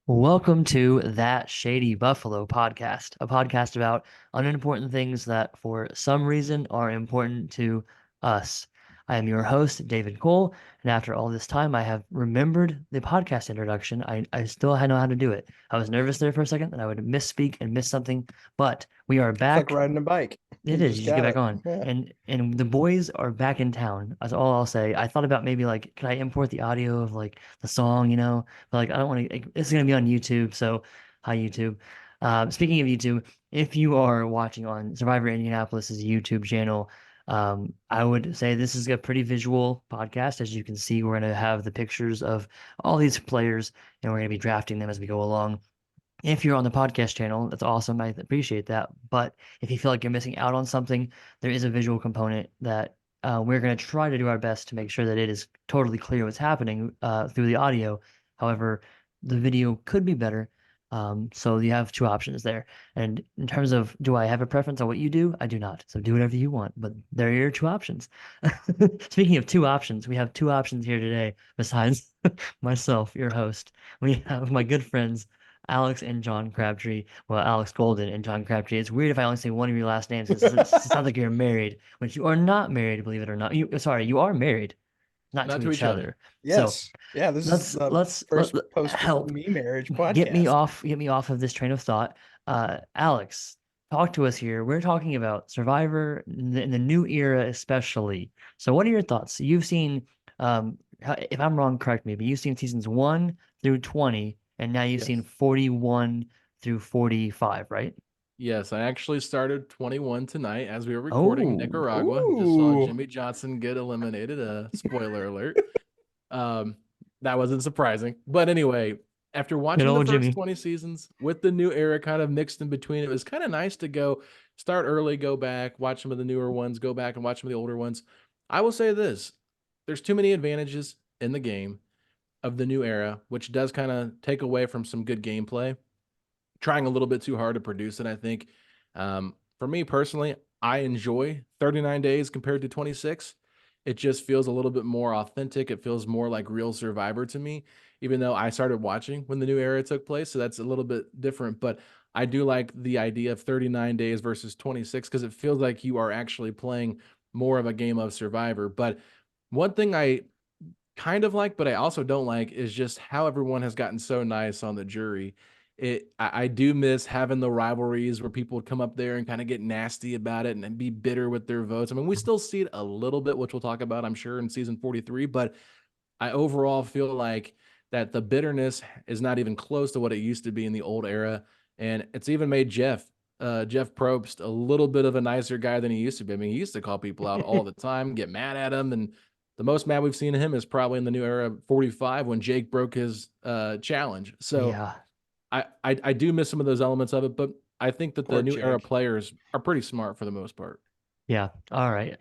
Welcome to That Shady Buffalo podcast, a podcast about unimportant things that for some reason are important to us. I am your host, David Cole, and after all this time, I have remembered the podcast introduction. I still know how to do it. I was nervous there for a second that I would misspeak and miss something, but we are It's like back. riding a bike. It You is. You just just get got back it. on, Yeah. and the boys are back in town. That's all I'll say. I thought about maybe like, could I import the audio of like the song, But like, I don't want to. Like, it's gonna be on YouTube, so hi YouTube. Speaking of YouTube, if you are watching on Survivor Indianapolis's YouTube channel, I would say this is a pretty visual podcast. As you can see, we're gonna have the pictures of all these players, and we're gonna be drafting them as we go along. If you're on the podcast channel, that's awesome. I appreciate that. But if you feel like you're missing out on something, there is a visual component that we're going to try to do our best to make sure that it is totally clear what's happening through the audio. However, the video could be better. So you have two options there. And in terms of do I have a preference on what you do? I do not. So do whatever you want. But there are your two options. Speaking of two options, we have two options here today besides myself, your host. We have my good friends. Alex and John Crabtree. Well, Alex Golden and John Crabtree. It's weird if I only say one of your last names because it sounds like you're married, which you are not married, believe it or not. Sorry, you are married, not Not to to each each other. other. So Yes. Yeah, this is let's the let's first post help me marriage get me podcast. off get me off of this train of thought. Alex, talk to us here. We're talking about Survivor in the new era, especially. So, what are your thoughts? You've seen, if I'm wrong, correct me, but you've seen seasons 1 through 20, and now you've seen Yes. 41 through 45, right? Yes, I actually started 21 tonight as we were recording Oh, Nicaragua. Just saw Ooh. Jimmy Johnson get eliminated. Spoiler alert. Um, that wasn't surprising. But anyway, after good watching the old first Jimmy. 20 seasons with the new era kind of mixed in between, it was kind of nice to go start early, go back, watch some of the newer ones, go back and watch some of the older ones. I will say this, there's too many advantages in the game of the new era, which does kind of take away from some good gameplay. Trying a little bit too hard to produce it, I think. For me personally, I enjoy 39 days compared to 26. It just feels a little bit more authentic. It feels more like real Survivor to me, even though I started watching when the new era took place. So that's a little bit different. But I do like the idea of 39 days versus 26 because it feels like you are actually playing more of a game of Survivor. But one thing I kind of like, but I also don't like is just how everyone has gotten so nice on the jury. I do miss having the rivalries where people would come up there and kind of get nasty about it and be bitter with their votes. I mean, we still see it a little bit, which we'll talk about, I'm sure, in season 43, but I overall feel like that the bitterness is not even close to what it used to be in the old era. And it's even made Jeff Probst a little bit of a nicer guy than he used to be. I mean, he used to call people out all the time, get mad at him, and the most mad we've seen him is probably in the new era 45 when Jake broke his challenge. So Yeah. I do miss some of those elements of it, but I think that the Poor new era Jake. players are pretty smart for the most part. Yeah. All right.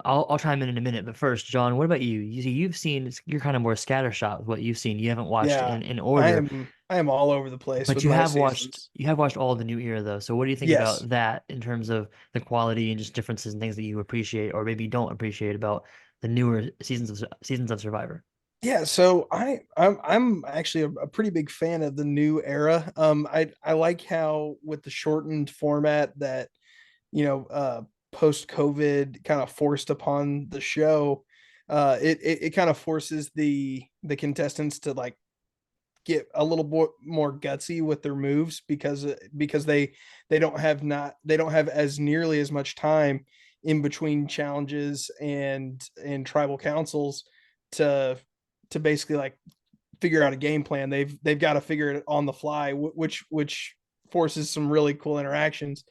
I'll chime in a minute, but first, John, what about you? You've seen you're kind of more scattershot with what you've seen. You haven't watched Yeah. in I order, am I am all over the place but with my seasons. you have watched all the new era though. So what do you think Yes. about that in terms of the quality and just differences and things that you appreciate or maybe don't appreciate about the newer seasons of Survivor? Yeah, so I'm actually a pretty big fan of the new era. I like how with the shortened format that you know post COVID kind of forced upon the show. It kind of forces the contestants to like get a little more gutsy with their moves because they don't have as nearly as much time in between challenges and tribal councils to basically like figure out a game plan. They've got to figure it on the fly, which forces some really cool interactions.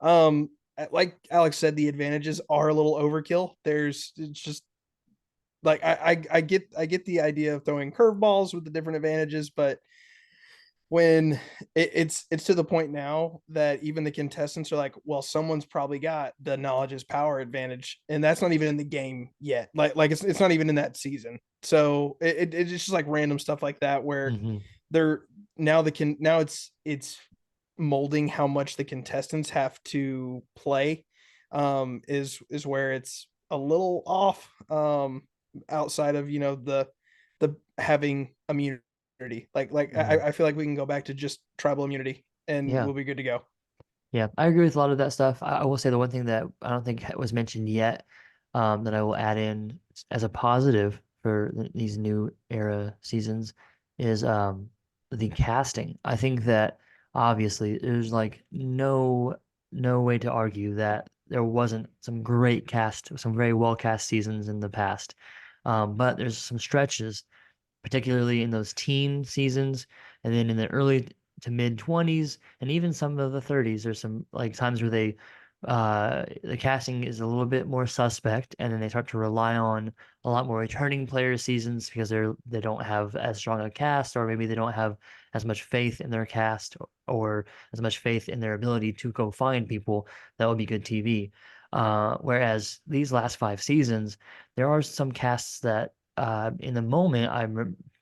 Like Alex said, the advantages are a little overkill. It's just like I get the idea of throwing curveballs with the different advantages, but when it's to the point now that even the contestants are like, well, someone's probably got the knowledge is power advantage, and that's not even in the game yet. Like it's not even in that season. So it's just like random stuff like that where Hmm. they're now the can now it's molding how much the contestants have to play is where it's a little off outside of the having immunity Like Mhm. I feel like we can go back to just tribal immunity and Yeah. we'll be good to go. Yeah, I agree with a lot of that stuff. I will say the one thing that I don't think was mentioned yet, that I will add in as a positive for these new era seasons is the casting. I think that obviously there's like no way to argue that there wasn't some great cast, some very well cast seasons in the past. But there's some stretches particularly in those teen seasons, and then in the early to mid 20s, and even some of the 30s. There's some like times where the casting is a little bit more suspect, and then they start to rely on a lot more returning player seasons because they don't have as strong a cast, or maybe they don't have as much faith in their cast or as much faith in their ability to go find people that would be good TV. Whereas these last 5 seasons, there are some casts that in the moment,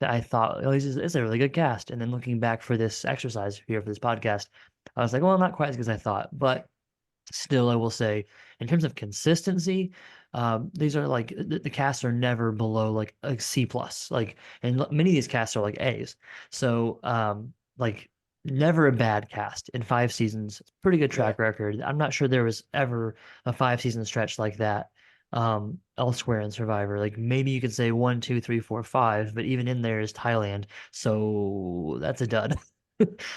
I thought, oh, this is a really good cast. And then looking back for this exercise here for this podcast, I was like, well, not quite as good as I thought. But still, I will say, in terms of consistency, these are like the casts are never below like C plus. Like, and many of these casts are like A's. So, like, never a bad cast in 5 seasons. Pretty good Yeah. track record. I'm not sure there was ever a 5 season stretch like that elsewhere in Survivor. Like maybe you could say 1, 2, 3, 4, 5, but even in there is Thailand. So that's a dud.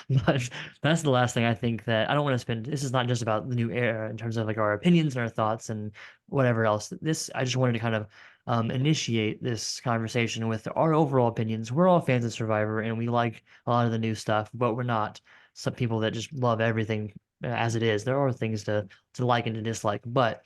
But that's the last thing I think that I don't want to spend. This is not just about the new era in terms of like our opinions and our thoughts and whatever else. This I just wanted to kind of initiate this conversation with our overall opinions. We're all fans of Survivor and we like a lot of the new stuff, but we're not some people that just love everything as it is. There are things to like and to dislike, but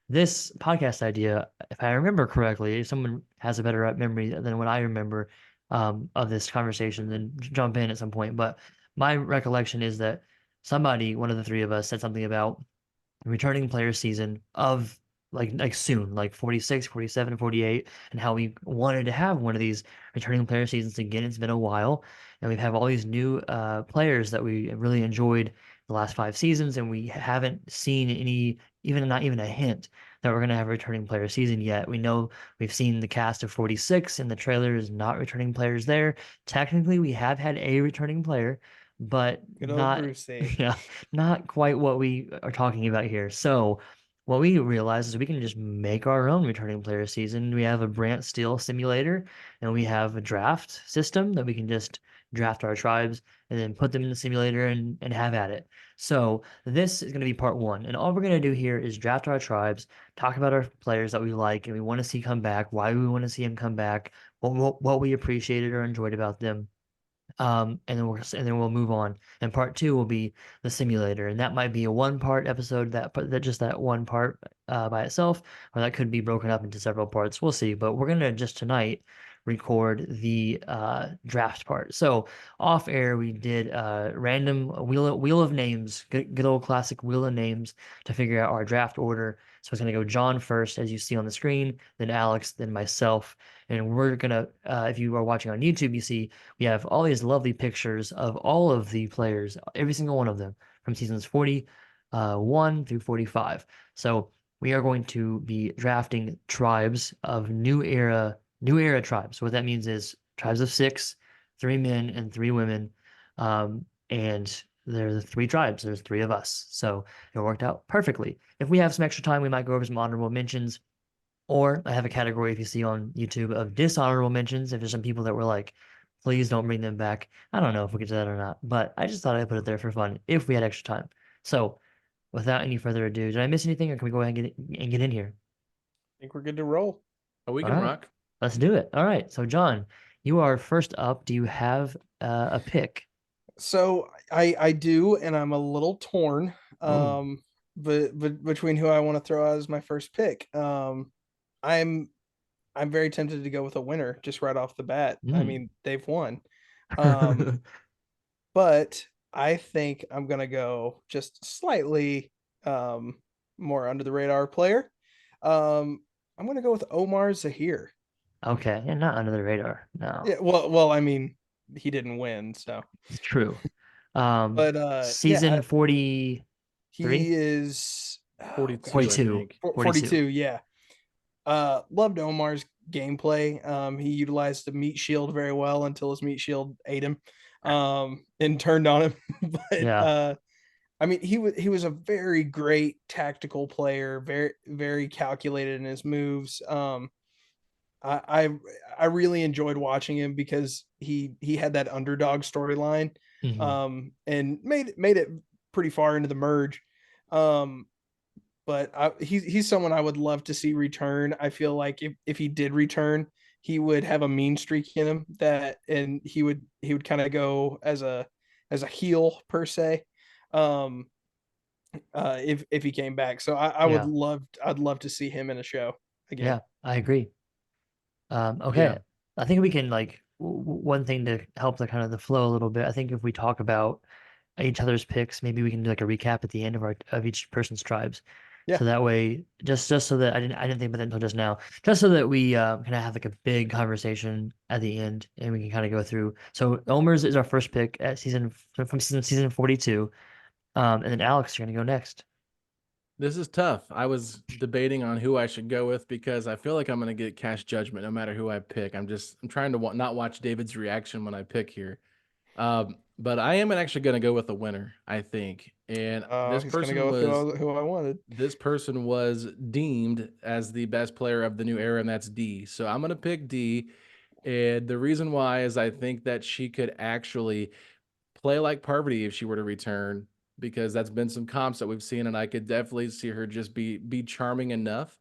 this podcast idea, if I remember correctly, if someone has a better memory than what I remember of this conversation, then jump in at some point. But my recollection is that somebody, one of the three of us, said something about returning player season of like soon, like 46, 47, 48, and how we wanted to have one of these returning player seasons again. It's been a while, and we have all these new players that we really enjoyed the last 5 seasons, and we haven't seen any, even not even a hint that we're going to have a returning player season yet. We know we've seen the cast of 46 and the trailer is not returning players there. Technically, we have had a returning player, but Good old not Brucey. yeah, not quite what we are talking about here. So what we realize is we can just make our own returning player season. We have a Brant Steele simulator and we have a draft system that we can just draft our tribes and then put them in the simulator and have at it. So this is going to be part one. And all we're going to do here is draft our tribes, talk about our players that we like and we want to see come back, why we want to see them come back, what we appreciated or enjoyed about them. And then we'll move on. And part two will be the simulator, and that might be a 1 part episode that just that 1 part by itself, or that could be broken up into several parts. We'll see. But we're gonna just tonight record the draft part. So off air, we did random wheel of names, good old classic wheel of names to figure out our draft order. So it's gonna go John first, as you see on the screen, then Alex, then myself, and we're gonna if you are watching on YouTube, you see we have all these lovely pictures of all of the players, every single one of them from seasons 41 through 45. So we are going to be drafting tribes of new era tribes. So what that means is tribes of 6, 3 men and 3 women. And there's 3 tribes. There's 3 of us. So it worked out perfectly. If we have some extra time, we might go over some honorable mentions. Or I have a category if you see on YouTube of dishonorable mentions. If there's some people that were like, please don't bring them back. I don't know if we could do that or not, but I just thought I'd put it there for fun if we had extra time. So without any further ado, did I miss anything or can we go ahead and get in here? I think we're good to roll. Oh, we All can right, rock. let's do it. All right. So John, you are first up. Do you have a pick? So I do, and I'm a little torn. Oh, But between who I want to throw out as my first pick. I'm I'm very tempted to go with a winner just right off the bat. I mm. mean, they've won. Um, but I think I'm gonna go just slightly um more under the radar player. Um, I'm gonna go with Omar Zahir. Okay, and not under the radar. No, Yeah, well, I mean, he didn't win, so it's true. but Season 43, he is oh 42, I gosh, 42, think. 42, 42. yeah. Loved Omar's gameplay. He utilized the meat shield very well until his meat shield ate him, and turned on him. But Yeah. I mean, he was a very great tactical player, very calculated in his moves. I I really enjoyed watching him because he had that underdog storyline, Hmm. and made it pretty far into the merge. Um, but he's someone I would love to see return. I feel like if he did return, he would have a mean streak in him that, and he would kind of go as a heel per se. Um, if he came back, so Yeah. I'd love to see him in a show again. Yeah. I agree. Yeah. Okay. I think we can like one thing to help the kind of the flow a little bit. I think if we talk about each other's picks, maybe we can do like a recap at the end of our of each person's tribes. Yeah. So that way, just so that I didn't think about that until just now. Just so that we can have like a big conversation at the end, and we can kind of go through. So Omer's is our first pick at from season 42. And then Alex, you're gonna go next. This is tough. I was debating on who I should go with because I feel like I'm going to get cast judgment no matter who I pick. I'm trying to not watch David's reaction when I pick here. But I am actually going to go with a winner, I think. And He's gonna go with who I wanted. this person was deemed as the best player of the new era, and that's D. So I'm going to pick D. And the reason why is I think that she could actually play like Parvati if she were to return, because that's been some comps that we've seen, and I could definitely see her just be charming enough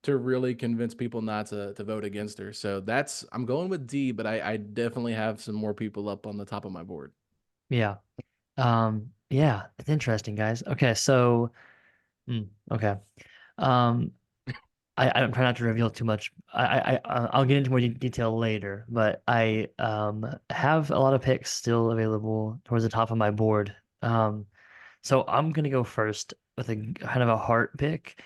to really convince people not to vote against her. So I'm going with D, but I definitely have some more people up on the top of my board. Yeah. Yeah, it's interesting, guys. Okay, so okay. Um, I'm trying not to reveal too much. I'll get into more detail later, but I have a lot of picks still available towards the top of my board. So I'm gonna go first with a kind of a heart pick,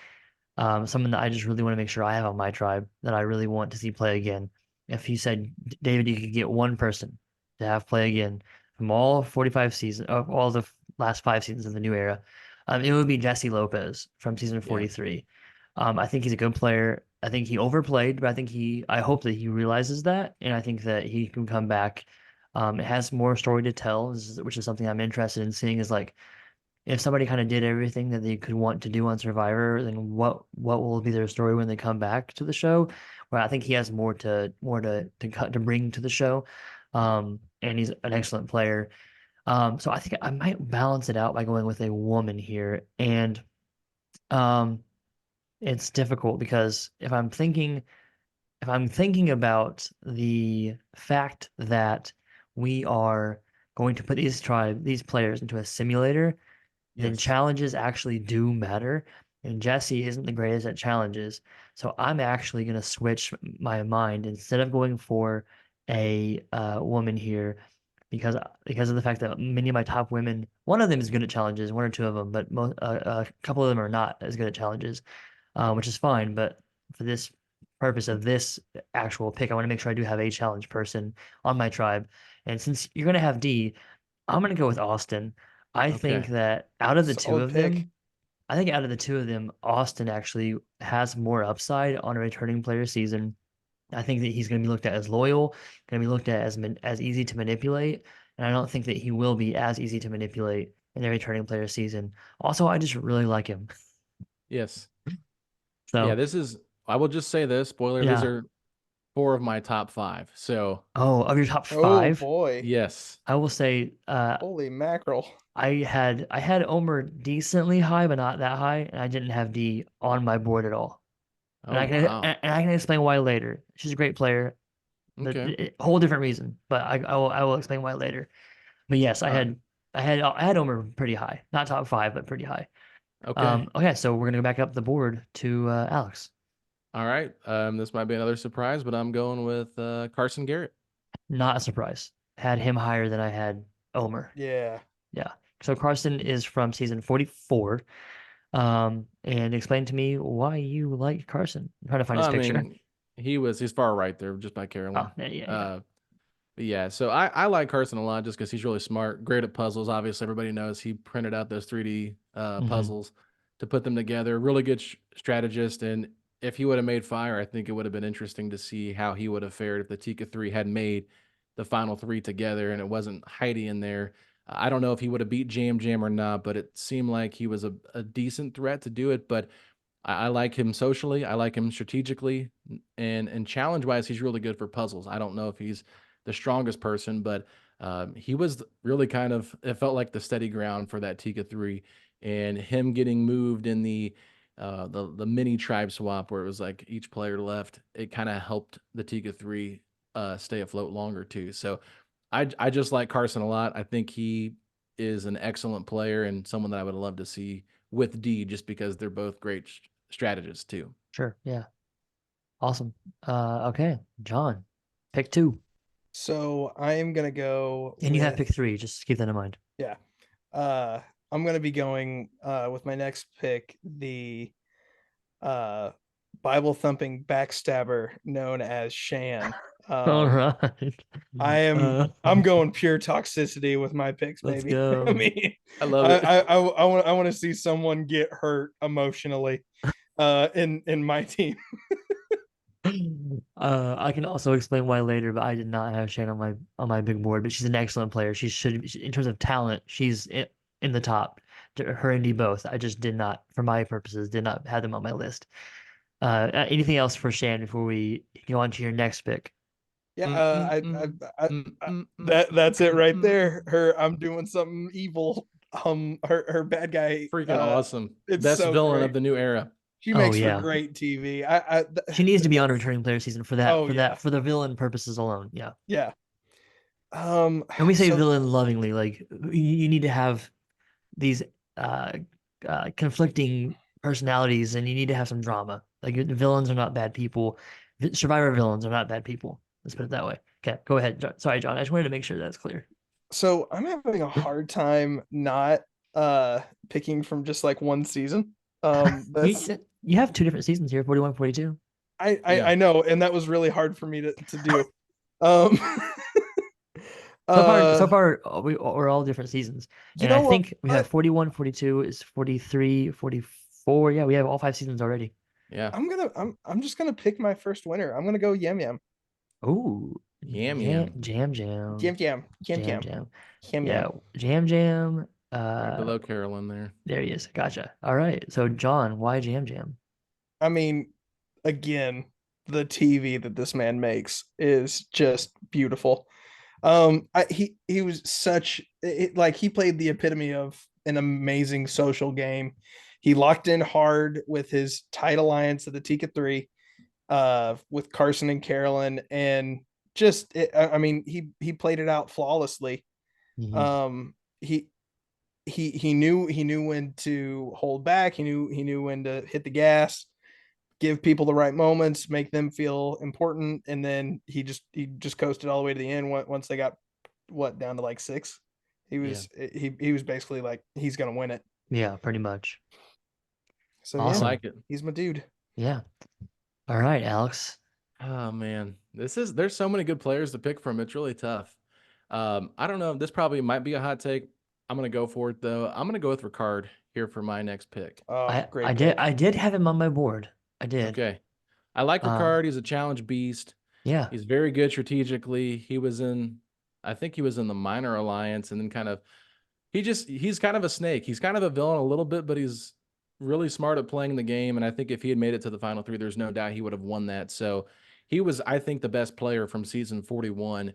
someone that I just really want to make sure I have on my tribe that I really want to see play again. If you said, David, you could get one person to have play again from all 45 seasons, of all the last 5 seasons of the new era, it would be Jesse Lopez from season Yeah. 43. I think he's a good player. I think he overplayed, but I hope that he realizes that, and I think that he can come back. It has more story to tell, which is something I'm interested in seeing. Is like if somebody kind of did everything that they could want to do on Survivor, then what will be their story when they come back to the show? Where I think he has more to bring to the show, and he's an excellent player. So I think I might balance it out by going with a woman here, and um, it's difficult because if I'm thinking about the fact that we are going to put these players into a simulator, then Yes. challenges actually do matter. And Jesse isn't the greatest at challenges. So I'm actually going to switch my mind instead of going for a woman here because of the fact that many of my top women, one of them is good at challenges, one or two of them, but a couple of them are not as good at challenges, which is fine. But for this purpose of this actual pick, I want to make sure I do have a challenge person on my tribe. And since you're going to have D, I'm going to go with Austin. I think Okay. that out of the two Solid of pick. them, I think out of the two of them, Austin actually has more upside on a returning player season. I think that he's going to be looked at as loyal, going to be looked at as easy to manipulate, and I don't think that he will be as easy to manipulate in a returning player season. Also, I just really like him. Yes. Yeah, So, I will just say this, spoiler, these yeah. are four of my top five. So, Oh, of your top Oh five, boy. yes. I will say Holy mackerel. I had Omer decently high, but not that high, and I didn't have D on my board at all. And Oh, wow. and I can explain why later. She's a great player. Okay. Whole different reason, but I will explain why later. But yes, All right. I had Omer pretty high, not top five, but pretty high. Okay. Okay, so we're gonna go back up the board to Alex. All right. This might be another surprise, but I'm going with Carson Garrett. Not a surprise. Had him higher than I had Omer. Yeah. Yeah. So Carson is from season 44. And explain to me why you like Carson. I'm trying to find his I picture. mean, he's far right there, just by Oh, Carolyn. yeah, yeah, yeah. But yeah, so I like Carson a lot just because he's really smart, great at puzzles. Obviously, everybody knows he printed out those 3D Hmm. puzzles to put them together. Really good strategist, and if he would have made fire, I think it would have been interesting to see how he would have fared if the Tika three had made the final three together and it wasn't Heidi in there. I don't know if he would have beat Jam Jam or not, but it seemed like he was a decent threat to do it. But I like him socially. I like him strategically, and challenge wise, he's really good for puzzles. I don't know if he's the strongest person, but he was really kind of. It felt like the steady ground for that Tika three, and him getting moved in the mini tribe swap where it was like each player left. It kind of helped the Tika three stay afloat longer too. So I just like Carson a lot. I think he is an excellent player and someone that I would love to see with D, just because they're both great strategists too. Sure. Yeah. Awesome. Okay, John, pick two. So I am gonna go And you have with pick three. Just keep that in mind. yeah. I'm gonna be going with my next pick, the uh Bible thumping backstabber known as Shan. All Um right. I'm going pure toxicity with my picks, Let's baby. I go. mean, I love it. I want to see someone get hurt emotionally in my team. I can also explain why later, but I did not have Shannon on my big board. But she's an excellent player. In terms of talent, she's in the top. Her and D both. I just did not, for my purposes, did not have them on my list. Anything else for Shan before we go on to your next pick? Yeah, Mm, mm, mm, I mm, mm, that's it right mm. there. Her, I'm doing something evil. Her bad guy. Freaking awesome. It's Best so villain of great. the new era. She Oh makes for yeah, great TV. she needs to be on returning player season for that Oh yeah, for the villain purposes alone. Yeah, yeah. and we say So villain lovingly. Like you need to have these uh, conflicting personalities, and you need to have some drama. Like the villains are not bad people. Survivor villains are not bad people. Let's put it that way. Okay, go ahead. Sorry, John. I just wanted to make sure that's clear. so I'm having a hard time not picking from just like one season. You, That's you have two different seasons here, 41, 42. Yeah. I know, and that was really hard for me to do. Um So uh far, we're all different seasons. you And I know what? think we have 41, 42 is 43, 44. Yeah, we have all five seasons already. Yeah. I'm just gonna pick my first winner. I'm gonna go Yam Yam. Oh, Yam jam, yam. jam, jam, Yam Yam. Yam jam, Yam. jam. Yam Yeah, Yam. jam, jam. Right below Carolyn there. There he is. Gotcha. All right. So, John, why jam, jam? I mean, again, the TV that this man makes is just beautiful. He was such like he played the epitome of an amazing social game. He locked in hard with his tight alliance of the Tika Three, with Carson and Carolyn, and just I mean he played it out flawlessly. Mhm. Um, he knew when to hold back. He knew when to hit the gas, give people the right moments, make them feel important, and then he just coasted all the way to the end. Once they got down to like six, he Yeah. was he was basically like he's gonna win it. Yeah, pretty much. So I yeah, Awesome. like it. he's my dude. Yeah. All right, Alex. Oh man. There's so many good players to pick from. It's really tough. I don't know. This probably might be a hot take. I'm gonna go for it though. I'm gonna go with Ricard here for my next pick. Oh, I great did pick. I did have him on my board. I did. Okay. I like Uh, Ricard. He's a challenge beast. yeah. He's very good strategically. I think he was in the minor alliance and then he's kind of a snake. He's kind of a villain a little bit, but he's really smart at playing the game. And I think if he had made it to the final three, there's no doubt he would have won that. So he was, I think, the best player from season 41.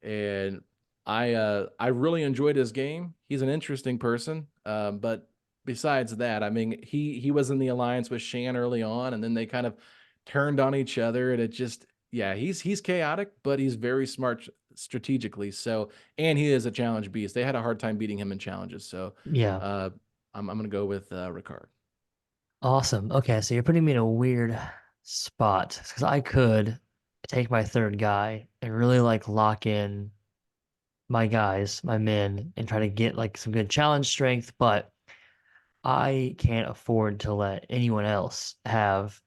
And I really enjoyed his game. He's an interesting person. But besides that, I mean, he was in the alliance with Shan early on, and then they kind of turned on each other, and it just yeah, he's chaotic, but he's very smart strategically. So, and he is a challenge beast. They had a hard time beating him in challenges. So, Yeah. uh, I'm gonna go with Ricard. Awesome. Okay, so you're putting me in a weird spot because I could take my third guy and really like lock in my guys, my men, and try to get like some good challenge strength, but I can't afford to let anyone else have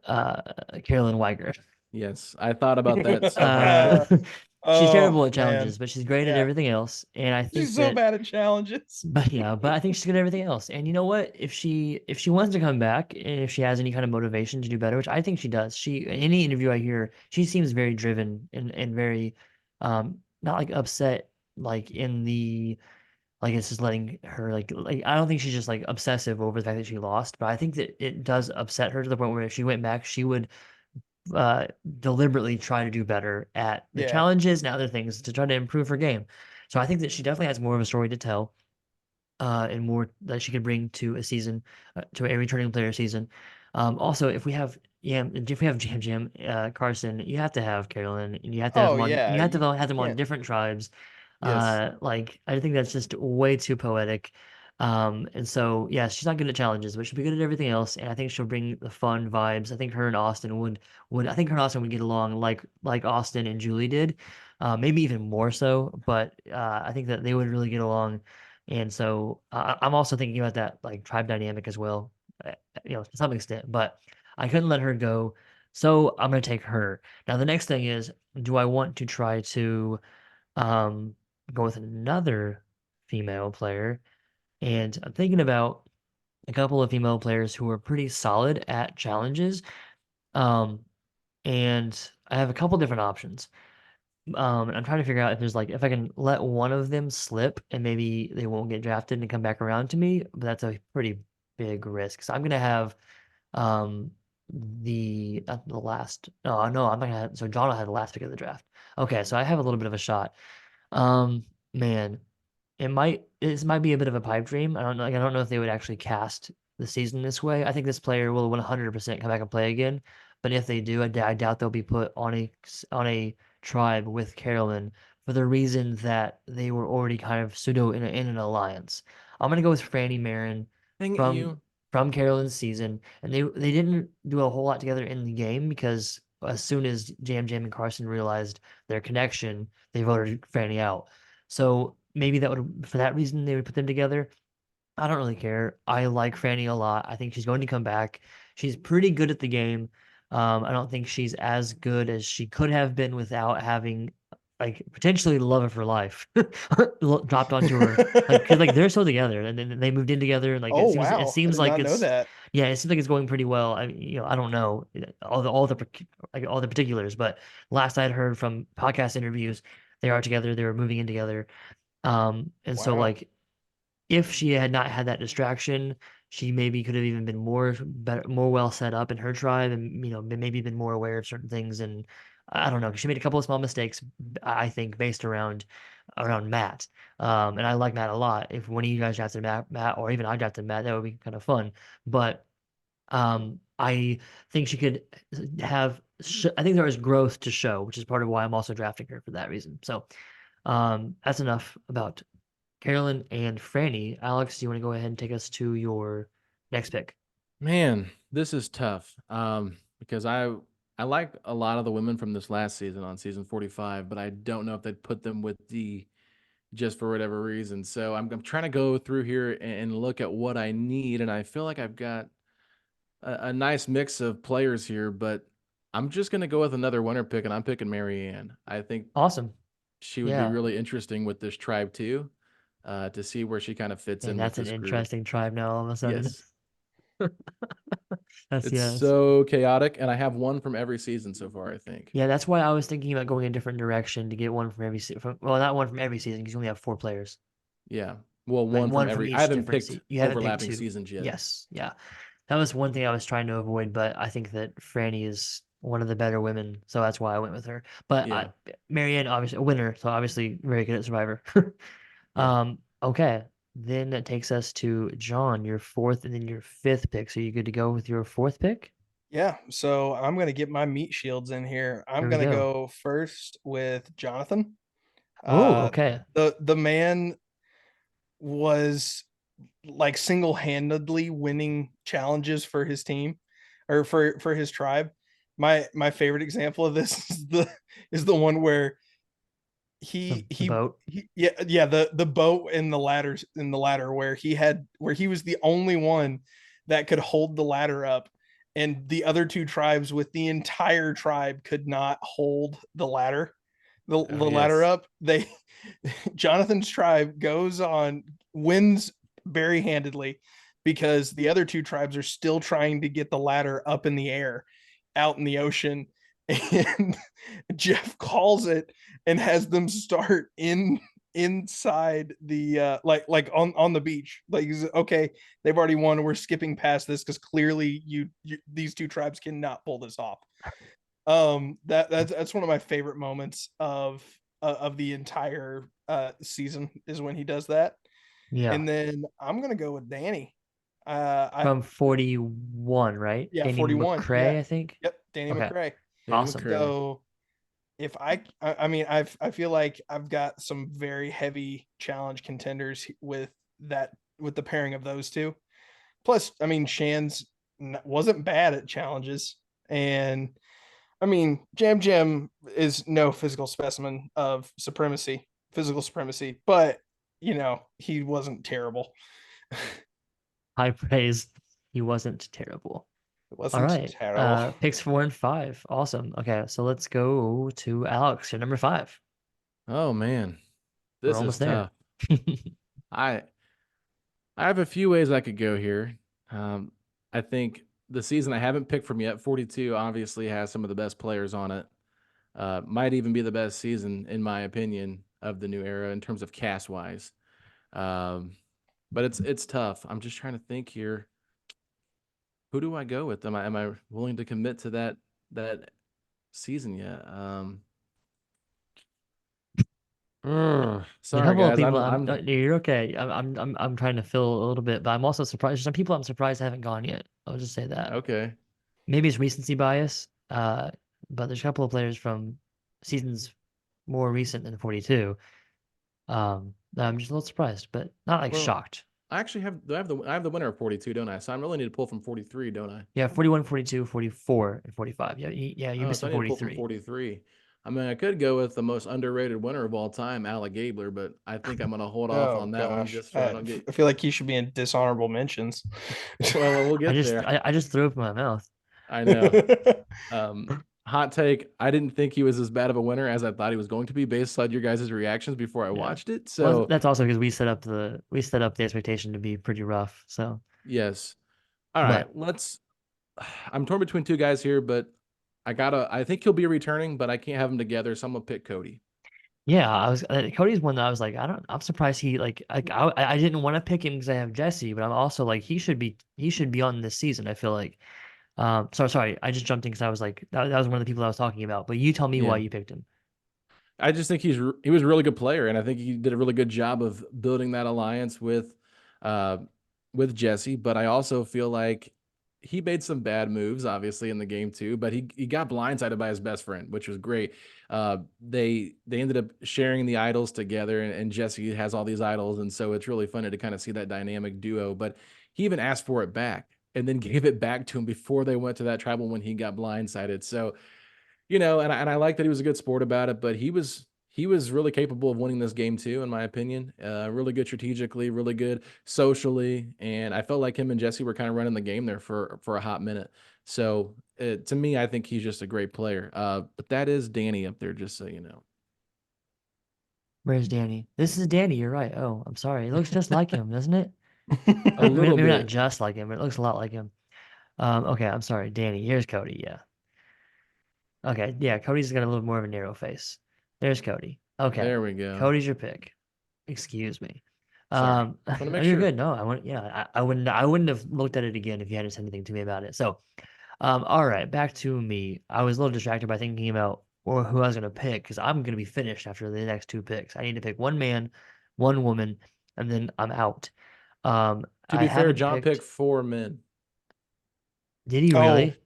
uh Carolyn Weiger. Yes, I thought about that so hard Uh too. she's Oh terrible at man. challenges, but she's great at Yeah. everything else. And I think She's so that, bad at challenges. but yeah, but I think she's good at everything else. And you know what? If she wants to come back and if she has any kind of motivation to do better, which I think she does, she in any interview I hear, she seems very driven and very not like upset like in the like it's just letting her like I don't think she's just like obsessive over the fact that she lost, but I think that it does upset her to the point where if she went back, she would uh deliberately try to do better at the Yeah. challenges and other things to try to improve her game. So I think that she definitely has more of a story to tell and more that she could bring to a season, to a returning player season. Also, if we have Jam Carson, you have to have Carolyn, and you have to have Oh them on, and yeah. you have to You have them on can't. different tribes. Yes. Like I think that's just way too poetic. And so yeah, she's not good at challenges, but she'll be good at everything else, and I think she'll bring the fun vibes. I think her and Austin would I think her and Austin would get along like Austin and Julie did, maybe even more so. But I think that they would really get along. And so I'm also thinking about that like tribe dynamic as well, uh, to some extent. But I couldn't let her go, so I'm gonna take her. Now the next thing is, do I want to try to um, go with another female player? And I'm thinking about a couple of female players who are pretty solid at challenges. Um, and I have a couple different options. And I'm trying to figure out if there's like if I can let one of them slip and maybe they won't get drafted and come back around to me, but that's a pretty big risk. So I'm gonna have um the last no, I'm not gonna have, so John will have the last pick of the draft. Okay, so I have a little bit of a shot. Um Man, this might be a bit of a pipe dream. I don't know if they would actually cast the season this way. I think this player will 100% come back and play again. But if they do, I doubt they'll be put on a tribe with Carolyn for the reason that they were already kind of pseudo in an alliance. I'm gonna go with Franny Marin Dang it, from you. Carolyn's season, and they didn't do a whole lot together in the game because as soon as Jam and Carson realized their connection, they voted Franny out. So maybe that would, for that reason, they would put them together. I don't really care. I like Franny a lot. I think she's going to come back. She's pretty good at the game. I don't think she's as good as she could have been without having like potentially the love of her life dropped onto her. Like, 'cause, like they're so together, and then they moved in together, and like Oh it wow. I seems did like not know it's that. yeah, it seems like it's going pretty well. I don't know all the particulars, but last I had heard from podcast interviews, they are together. They were moving in together. And so Wow. like if she had not had that distraction, she maybe could have even been more well set up in her tribe and maybe been more aware of certain things. And I don't know, 'cause she made a couple of small mistakes, I think, based around Matt. And I like Matt a lot. If one of you guys drafted Matt, or even I drafted Matt, that would be kind of fun. But I think she could I think there is growth to show, which is part of why I'm also drafting her for that reason. So that's enough about Carolyn and Franny. Alex, do you want to go ahead and take us to your next pick? Man, this is tough. Because I like a lot of the women from this last season on season 45, but I don't know if they'd put them with D just for whatever reason. So I'm trying to go through here and look at what I need, and I feel like I've got a nice mix of players here, but I'm just gonna go with another winner pick, and I'm picking Marianne. I think Awesome. she would be Yeah. really interesting with this tribe too, to see where she kind of fits And in with that's an this group. interesting tribe now all of a sudden. Yes. That's It's yes. so chaotic, and I have one from every season so far, I think. Yeah, that's why I was thinking about going a different direction to get one from every season. Well, not one from every season because you only have four players, Yeah. Well, but one from one from every I each haven't different picked season. You haven't picked overlapping two. seasons yet. Yes. Yeah. That was one thing I was trying to avoid, but I think that Franny is one of the better women, so that's why I went with her. But Yeah. Marianne, obviously a winner, so obviously very good at Survivor. Yeah. Okay. Then that takes us to John, your fourth and then your fifth pick. So you good to go with your fourth pick? Yeah. So I'm gonna get my meat shields in here. I'm Here we gonna go. go first with Jonathan. Oh, Uh okay. the man was like single-handedly winning challenges for his team or for his tribe. My favorite example of this is the one where The boat. yeah, the boat and the ladders in the ladder where he was the only one that could hold the ladder up, and the other two tribes with the entire tribe could not hold the ladder. the Oh ladder yes. up. They Jonathan's tribe wins very handedly because the other two tribes are still trying to get the ladder up in the air out in the ocean. And Jeff calls it and has them start inside the like on the beach. Like, okay, they've already won, we're skipping past this because clearly these two tribes cannot pull this off. That's one of my favorite moments of the entire season is when he does that. Yeah. And then I'm gonna go with Danny. I From 41, right? Yeah, Danny 41. McCrae, Yeah. I think. Yep, Danny Okay. McCrae. Danny Awesome. McCray. So if I mean, I feel like I've got some very heavy challenge contenders with the pairing of those two. Plus, I mean, Shan's wasn't bad at challenges, and I mean, Jam Jam is no physical supremacy, but he wasn't terrible. High praise. He wasn't terrible. It All wasn't right. terrible. Picks 4 and 5. Awesome. Okay, so let's go to Alex. Your number 5. Oh man, We're this is almost there. tough. I I have a few ways I could go here. Um, I think the season I haven't picked from yet, 42, obviously has some of the best players on it. Might even be the best season, in my opinion, of the new era in terms of cast wise. Um, but it's tough. I'm just trying to think here. Who do I go with? Am I willing to commit to that season yet? There's a Sorry couple of guys. people. I'm You're okay. I'm trying to fill a little bit, but I'm also surprised. There's some people I'm surprised haven't gone yet. I'll just say that. okay. Maybe it's recency bias. But there's a couple of players from seasons more recent than 42. That I'm just a little surprised, but not like Well, shocked. I actually I have the winner of 42, don't I? So I really need to pull from 43, don't I? Yeah, 41, 42, 44, and 45. Yeah, you're Oh, so missing I need to pull from 43. 43. I mean, I could go with the most underrated winner of all time, Alec Gabler, but I think I'm gonna hold off Oh on that one gosh, just so I don't get. I feel like he should be in dishonorable mentions. Well, we'll I get just there. I just threw up in my mouth. I know. Hot take. I didn't think he was as bad of a winner as I thought he was going to be based on your guys' reactions before I Yeah. watched it. Well, So that's also because we set up the expectation to be pretty rough. So, yes. All right. but I'm torn between two guys here, but I think he'll be returning, but I can't have them together, so I'm gonna pick Cody. yeah, Cody's one that I was like, I'm surprised he like I didn't want to pick him because I have Jesse, but I'm also like he should be on this season. I feel like. Sorry, I just jumped in because I was like that was one of the people I was talking about. But you tell me why Yeah. you picked him. I just think he was a really good player, and I think he did a really good job of building that alliance uh, with Jesse. But I also feel like he made some bad moves, obviously in the game too. But he got blindsided by his best friend, which was great. They ended up sharing the idols together, and Jesse has all these idols, and so it's really funny to kind of see that dynamic duo. But he even asked for it back, and then gave it back to him before they went to that tribal when he got blindsided. So and I like that he was a good sport about it, but he was really capable of winning this game too, in my opinion. Really good strategically, really good socially, and I felt like him and Jesse were kind of running the game there for a hot minute. So to me, I think he's just a great player. But that is Danny up there, just so you know. Where's Danny? This is Danny. You're right. Oh, I'm sorry. It looks just like him, doesn't it? A little Maybe not bit. just like him, but it looks a lot like him. Okay, I'm sorry, Danny. Here's Cody. Yeah. Okay, yeah. Cody's got a little more of a narrow face. There's Cody. Okay, There we go. Cody's your pick. Excuse me. Sorry, just want to make You're sure. good. No, I wouldn't. Yeah, I wouldn't have looked at it again if you hadn't said anything to me about it. So, all right, back to me. I was a little distracted by thinking about or who I was gonna pick because I'm gonna be finished after the next two picks. I need to pick one man, one woman, and then I'm out. To I be fair, haven't John picked picked. 4 men. Did he Oh, really?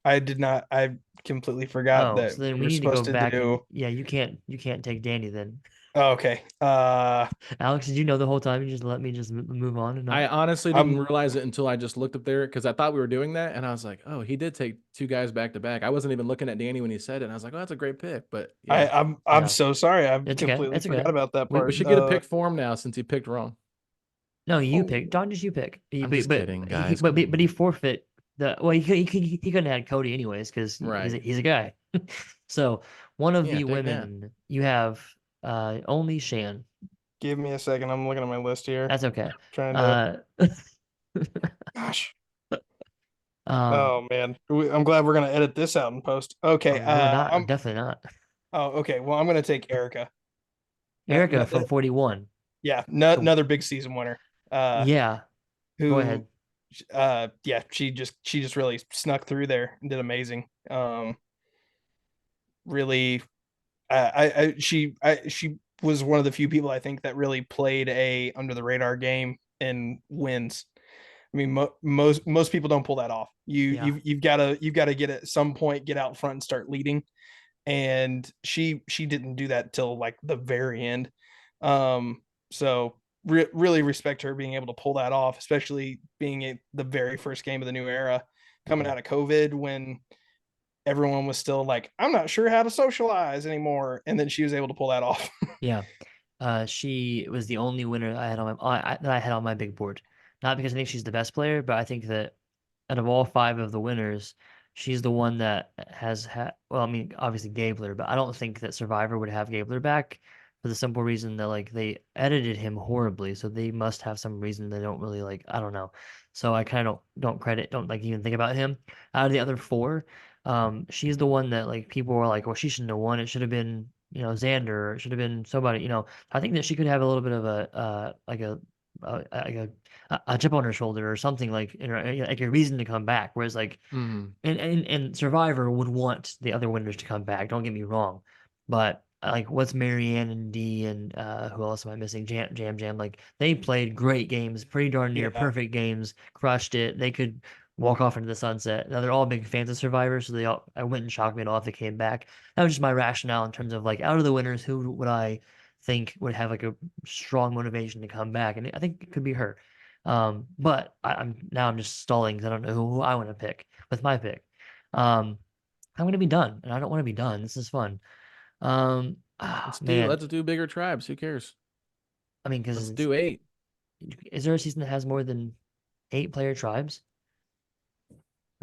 I did not. I completely forgot Oh, that so we then we were need to go supposed to back and do. yeah, you can't take Danny then. Oh, okay. Alex, did you know the whole time? You just let me just move on and not. I honestly didn't I'm realize it until I just looked up there because I thought we were doing that, and I was like, "Oh, he did take two guys back to back." I wasn't even looking at Danny when he said it, and I was like, "Oh, that's a great pick." But yeah, I'm Yeah, so sorry. I it's okay. completely It's forgot okay. about that we part. should get a pick for him now since he picked wrong. No, you pick. Oh, Don, just you pick. I'm just kidding, guys. But Come he on. forfeit the well, he couldn't have had Cody anyways because Right. he's a guy. So one of Yeah, the take that. women you have only Shan. Give me a second. I'm looking at my list here. That's okay. Trying to. Uh, Gosh. um, Oh man. I'm glad we're gonna edit this out and post. Okay. we're not. I'm I'm. definitely not. Oh, okay. Well, I'm gonna take Erica. No, Erica no, from 41. yeah. No, So another big season winner. Uh, yeah, go who ahead. yeah, she just really snuck through there and did amazing. Really she was one of the few people I think that really played a under the radar game and wins. I mean, most people don't pull that off. Yeah, You've got to get at some point get out front and start leading, and she didn't do that till like the very end. So really respect her being able to pull that off, especially being the very first game of the new era, coming yeah, out of COVID when everyone was still like, I'm not sure how to socialize anymore, and then she was able to pull that off. yeah. She was the only winner I had on that I had on my big board. Not because I think she's the best player, but I think that out of all five of the winners, she's the one that has had. Well, I mean, obviously Gabler, but I don't think that Survivor would have Gabler back for the simple reason that like they edited him horribly, so they must have some reason they don't really like. I don't know. So I kind of don't like even think about him. Out of the other four, she's the one that like people were like, well, she shouldn't have won. It should have been Xander. Or it should have been somebody. I think that she could have a little bit of a like a chip on her shoulder or something like a reason to come back. Whereas like Hmm. and Survivor would want the other winners to come back. Don't get me wrong, but like what's Marianne and Dee and who else am I missing? Jam. Like they played great games, pretty darn near Yeah, perfect games, crushed it. They could walk off into the sunset. Now they're all big fans of Survivor, so they all I wouldn't shock me at all if they came back. That was just my rationale in terms of like out of the winners, who would I think would have like a strong motivation to come back, and I think it could be her. But I'm just stalling because I don't know who I want to pick with my pick. Um, I'm gonna be done, and I don't want to be done. This is fun. Man, Let's do bigger tribes. Who cares? I mean, Let's because do 8. is there a season that has more than 8 player tribes?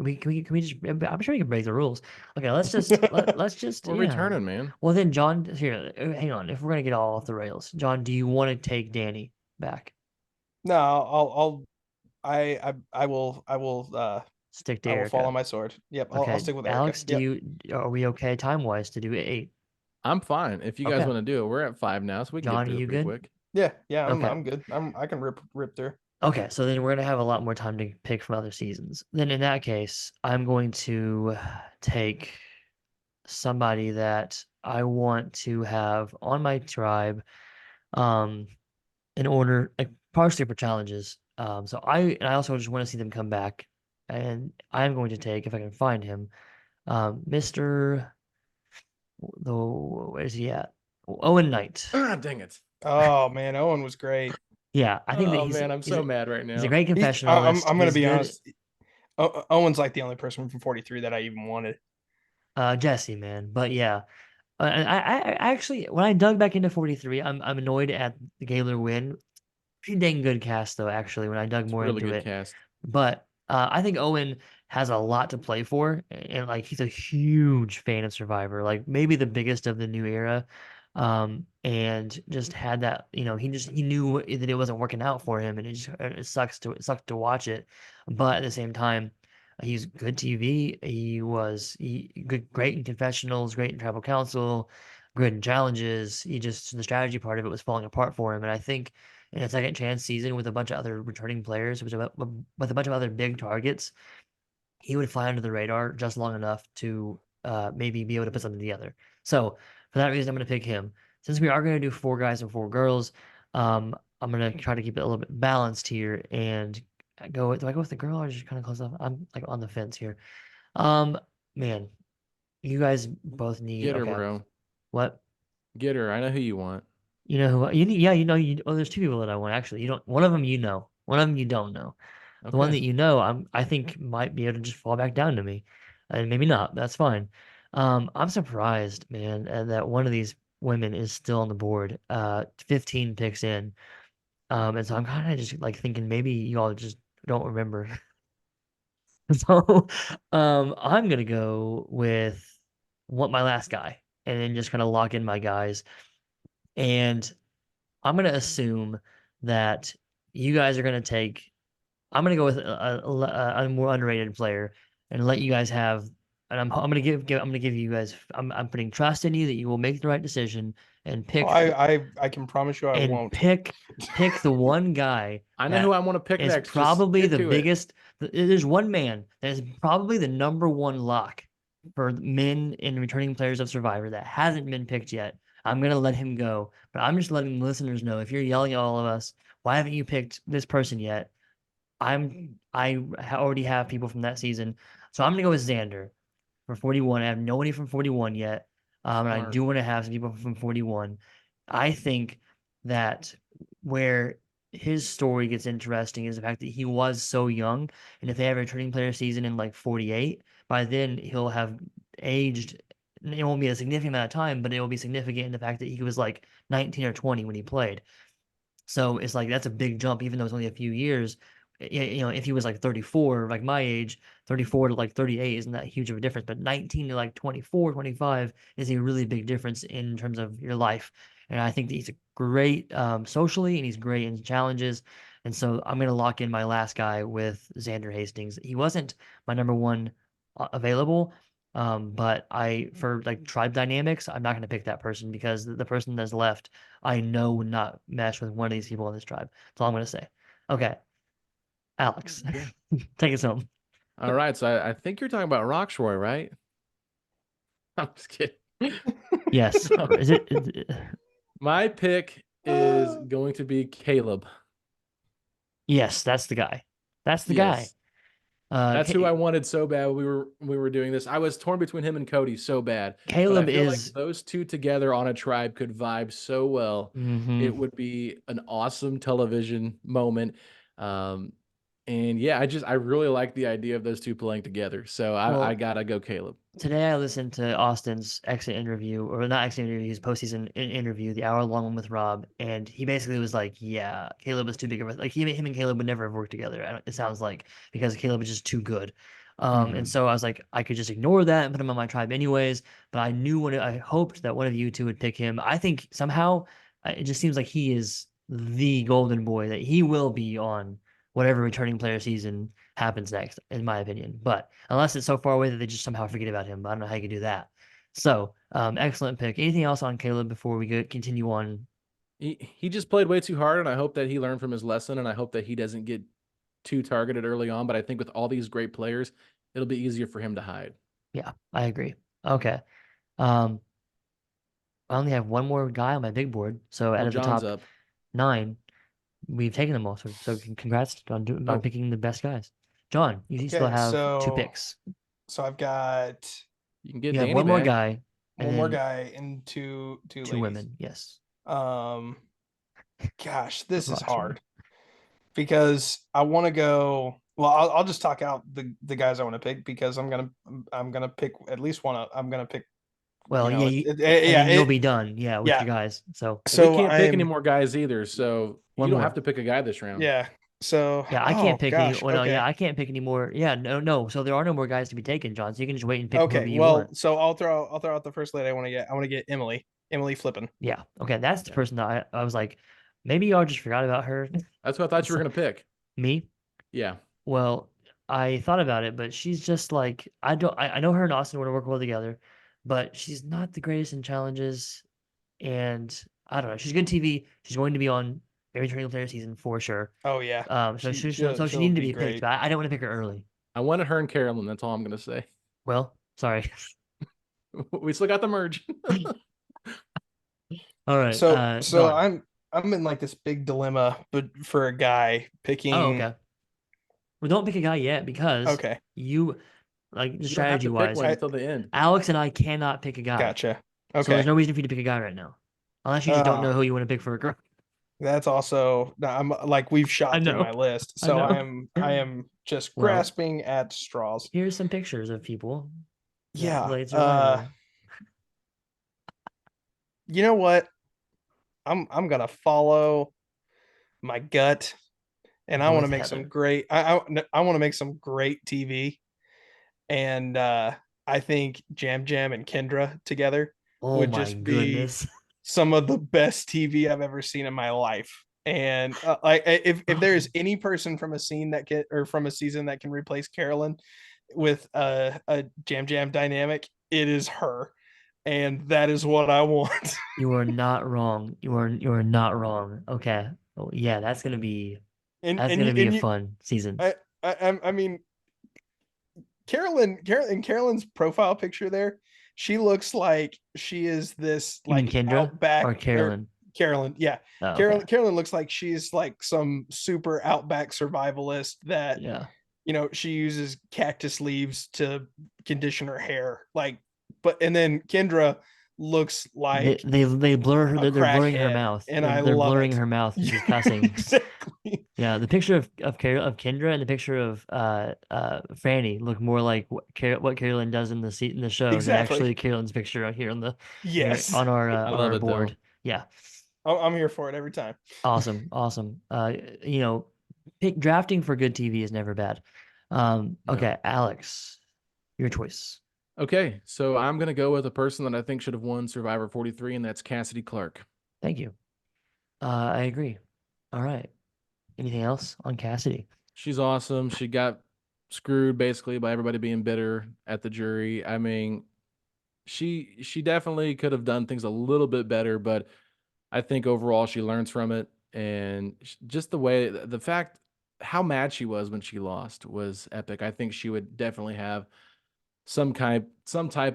Can we just? I'm sure we can break the rules. Okay, let's just We're yeah. returning, man. Well then, John, here, hang on. If we're gonna get all off the rails, John, do you want to take Danny back? no, Stick to I will fall on Erica. my sword. Yep, I'll Okay, stick with Erica. Alex, Yep. are we okay time wise to do 8? I'm fine. If you guys Okay, want to do it, we're at 5 now, so we can get John, are through it you pretty good? quick. Yeah, Okay. I'm good. I can rip through. Okay, so then we're gonna have a lot more time to pick from other seasons. Then in that case, I'm going to take somebody that I want to have on my tribe, um, in order, like partially for challenges. So I also just want to see them come back, and I'm going to take, if I can find him, Mr. the where is he at? Owen Knight. Ah, dang it. Oh man, Owen was great. Yeah, I think that Oh man, I'm so mad right he's a now. great confessionalist. I'm gonna He's be good. honest. Owen's like the only person from 43 that I even wanted. Jesse, man. But yeah, I actually, when I dug back into 43, I'm annoyed at the Gaylor win. Pretty dang good cast though, actually, when I dug It's a more really into good it. cast. But I think Owen has a lot to play for, and like he's a huge fan of Survivor, like maybe the biggest of the new era. And just had that, he knew that it wasn't working out for him, and it sucked to watch it. But at the same time, he's good TV. He great in confessionals, great in tribal council, good in challenges. The strategy part of it was falling apart for him, and I think in a second chance season with a bunch of other returning players, with a bunch of other big targets, he would fly under the radar just long enough to maybe be able to put something together. So for that reason, I'm going to pick him. Since we are going to do 4 guys and 4 girls, I'm going to try to keep it a little bit balanced here and do I go with the girl or just kind of close up? I'm like on the fence here. Um, Man, you guys both need, Get her, okay. bro. What? Get her. I know who you want. You know who you need? Yeah, there's 2 people that I want actually. You don't, one of them you know, one of them you don't know. The one Okay. that I think might be able to just fall back down to me, and maybe not. That's fine. I'm surprised, man, that one of these women is still on the board. 15 picks in. And so I'm kind of just like thinking maybe you all just don't remember. So I'm gonna go with what my last guy and then just kind of lock in my guys. And I'm gonna assume that you guys are gonna take. I'm gonna go with a more underrated player and let you guys have. And I'm gonna I'm gonna give you guys. I'm putting trust in you that you will make the right decision and Oh, pick I can promise you I and won't. pick the one guy I know who that I want to pick is next. Just probably get the to it. biggest. There's one man that is probably the number one lock for men in returning players of Survivor that hasn't been picked yet. I'm gonna let him go, but I'm just letting listeners know if you're yelling at all of us, why haven't you picked this person yet? I already have people from that season, so I'm gonna go with Xander for 41. I have nobody from 41 yet. And I Smart. do want to have some people from 41. I think that where his story gets interesting is the fact that he was so young. And if they have a returning player season in like 48, by then he'll have aged. It won't be a significant amount of time, but it will be significant in the fact that he was like 19 or 20 when he played. So it's like that's a big jump, even though it's only a few years. If he was like 34, like my age, 34 to like 38 isn't that huge of a difference, but 19 to like 24, 25 is a really big difference in terms of your life. And I think that he's great socially and he's great in challenges. And so I'm going to lock in my last guy with Xander Hastings. He wasn't my number one available, but for like tribe dynamics, I'm not going to pick that person because the person that's left I know would not mesh with one of these people in this tribe. That's all I'm going to say. Okay, Alex, Yeah. take us home. All right. So I think you're talking about Roxroy, right? I'm just kidding. Yes. Is it? My pick is going to be Caleb. Yes, that's the guy. That's the guy. Yes. That's who I Ca- wanted so bad when we were doing this. I was torn between him and Cody so bad, but I Caleb feel like is. those two together on a tribe could vibe so well. It Mhm. would be an awesome television moment. Um, and yeah, I really like the idea of those two playing together. So I Well, gotta go Caleb. today I listened to Austin's exit interview, or not exit interview, his postseason interview, the hour-long one with Rob, and he basically was like, "Yeah, Caleb was too big of a like him and Caleb would never have worked together. It sounds like because Caleb is just too good." And Mhm. so I was like, I could just ignore that and put him on my tribe anyways. But I hoped that one of you two would pick him. I think somehow it just seems like he is the golden boy that he will be on whatever returning player season happens next, in my opinion. But unless it's so far away that they just somehow forget about him, but I don't know how you can do that. So, excellent pick. Anything else on Caleb before we continue on? He just played way too hard, and I hope that he learned from his lesson, and I hope that he doesn't get too targeted early on. But I think with all these great players, it'll be easier for him to hide. Yeah, I agree. Okay. Um, I only have one more guy on my big board. So out Well, of the John's top up. nine, we've taken them all. So congrats on Oh, picking the best guys. John, you still Okay, have two so picks. I've got you can get You have Danny one more back. guy and one more then guy and two two ladies. women. Yes. Um, gosh, this is Roxroy. hard because I want to go. Well, I'll just talk out the guys I want to pick because I'm gonna pick at least one. I'm gonna pick. Well, yeah, and Yeah, then you'll be done. Yeah, with yeah. your guys. So Well, we So can't pick any more guys either, so you one don't have more. to pick a guy this round. yeah. So Yeah, I can't oh pick any. gosh. Well, no, yeah, Okay. I can't pick any more. Yeah, no. So there are no more guys to be taken, John. So you can just wait and pick Okay. whoever you Well, want. so I'll throw out the first lady I want to get. I want to get Emily Flippin. Yeah. Okay, that's the Yeah. person that I was like, maybe y'all just forgot about her. That's what I thought you were So, gonna pick. me? Yeah. Well, I thought about it, but she's just like I don't. I know her and Austin want to work well together, but she's not the greatest in challenges, and I don't know. She's good TV. She's going to be on every training player season for sure. Oh yeah. So she She'll needed to be be picked, great. but I didn't want to pick her early. I wanted her and Carolyn. That's all I'm gonna say. Well, sorry. We still got the merge. All right, So John. I'm in like this big dilemma, but for a guy Oh, picking. okay. Well, don't pick a guy yet because Okay, you like just You don't have strategy to pick wise, one I until the end. Alex and I cannot pick a guy. gotcha. So there's Okay, no reason for you to pick a guy right now. Unless you just don't uh, know who you want to pick for a girl. that's also I'm like we've I shot through know. my list, I so know. I am just Well, grasping at straws. here's some pictures of people that Yeah. played Survivor. You know what? I'm gonna follow my gut, and And I go want to with make some Heather. great. I want to make some great TV. and I think Jam Jam and Kendra together Oh would my just be goodness. some of the best TV I've ever seen in my life. And like if there is any person from a scene that can or from a season that can replace Carolyn with a Jam Jam dynamic, it is her, and that is what I want. You are not wrong. You are not wrong. Okay. Oh, yeah, and that's and you gonna be a and you fun season. I mean Carolyn's profile picture there, she looks like she is this You mean like Kendra or outback or Carolyn? Carolyn, yeah. Oh, okay. Carolyn looks like she's like some super outback survivalist that, Yeah. she uses cactus leaves to condition her hair. Like, but and then Kendra looks like They blur her. a They're blurring her crackhead, mouth. and They're I they're love blurring it. her mouth and Yeah, she's cussing. exactly. Yeah, the picture of Kendra and the picture of Franny look more like what Carolyn does in the show than Exactly. actually Carolyn's picture out here Yes. on our I on love our it though. board. Yeah, I'm here for it every time. awesome, awesome. You know, pick drafting for good TV is never bad. No. Okay, Alex, your choice. Okay, so I'm gonna go with a person that I think should have won Survivor 43, and that's Cassidy Clark. Thank you. I agree. All right. Anything else on Cassidy? She's awesome. She got screwed basically by everybody being bitter at the jury. I mean, she definitely could have done things a little bit better, but I think overall she learns from it, and just the way the fact how mad she was when she lost was epic. I think she would definitely have some type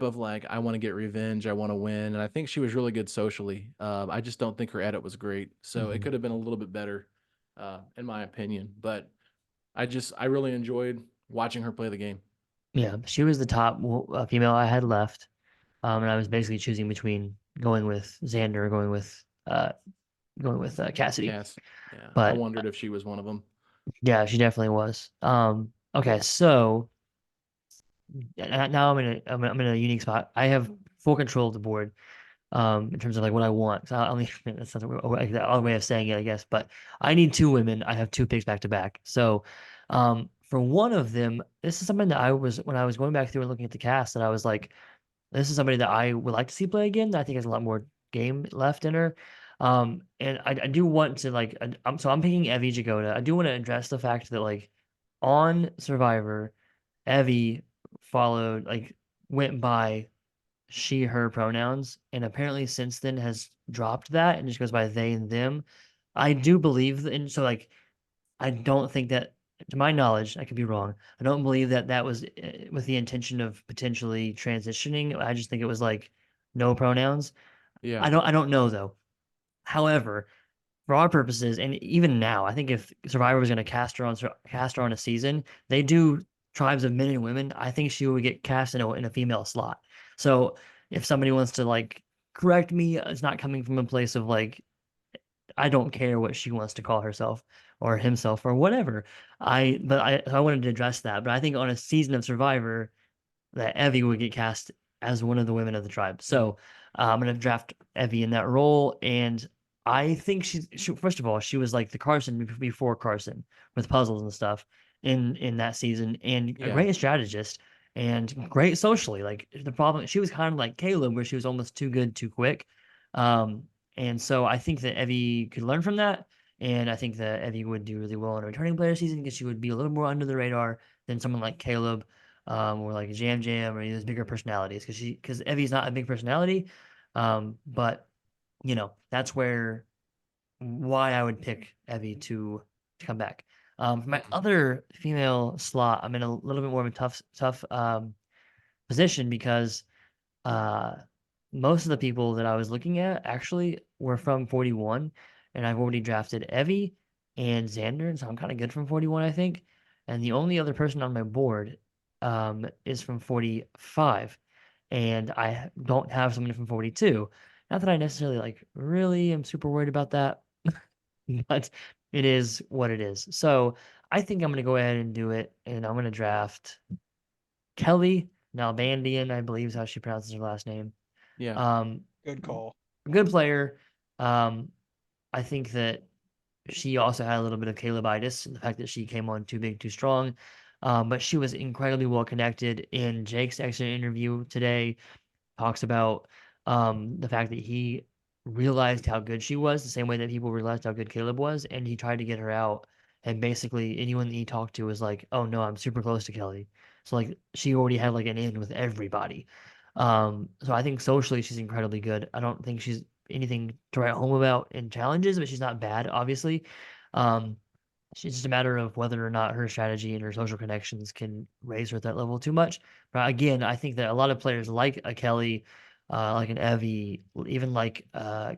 of like I want to get revenge, I want to win, and I think she was really good socially. I just don't think her edit was great, so it Mhm. could have been a little bit better, in my opinion. But I really enjoyed watching her play the game. Yeah, she was the top female I had left. And I was basically choosing between going with Xander or going with Cassidy. Cass, yeah, I But wondered if she was one of them. yeah, she definitely was. Okay, so now I'm in a unique spot. I have full control of the board in terms of like what I want. So I only that's not the other way of saying it, I guess. But I need two women. I have two picks back to back. So for one of them, this is something that I was when I was going back through and looking at the cast that I was like, this is somebody that I would like to see play again. I think has a lot more game left in her. And I do want to like, I'm picking Evie Jagoda. I do want to address the fact that like on Survivor, Evie followed like went by she her pronouns and apparently since then has dropped that and just goes by they and them. I do believe and so like I don't think that, to my knowledge, I could be wrong. I don't believe that that was with the intention of potentially transitioning. I just think it was like no pronouns. Yeah, I don't know though. However, for our purposes, and even now, I think if Survivor was going to cast her on a season, they do tribes of men and women. I think she would get cast in a female slot. So if somebody wants to like correct me, it's not coming from a place of like I don't care what she wants to call herself or himself or whatever. I wanted to address that. But I think on a season of Survivor, that Evie would get cast as one of the women of the tribe. mm, So I'm gonna draft Evie in that role, and I think she first of all she was like the Carson before Carson with puzzles and stuff in that season, and a yeah, great strategist and great socially. Like the problem, she was kind of like Caleb, where she was almost too good too quick. Um, and so I think that Evie could learn from that. And I think that Evie would do really well in a returning player season because she would be a little more under the radar than someone like Caleb or like Jam Jam or any of those bigger personalities because Evie's not a big personality. But that's why I would pick Evie to come back. For my mhm, other female slot, I'm in a little bit more of a tough position because uh, most of the people that I was looking at actually were from 41, and I've already drafted Evie and Xander, and so I'm kind of good from 41, I think. And the only other person on my board is from 45, and I don't have someone from 42. Not that I necessarily like really am super worried about that, but it is what it is. So I think I'm gonna go ahead and do it, and I'm gonna draft Kelly Nalbandian, I believe is how she pronounces her last name. yeah, Um, Good call. good player. Um, I think that she also had a little bit of Calebitis, the fact that she came on too big, too strong. But she was incredibly well connected. In Jake's exit interview today, talks about the fact that he realized how good she was the same way that people realized how good Caleb was, and he tried to get her out. And basically, anyone that he talked to was like, "Oh no, I'm super close to Kelly." So like, she already had like an in with everybody. So I think socially she's incredibly good. I don't think she's anything to write home about in challenges, but she's not bad, obviously. Um, it's just a matter of whether or not her strategy and her social connections can raise her at that level too much. But again, I think that a lot of players like a Kelly, like an Evie, even like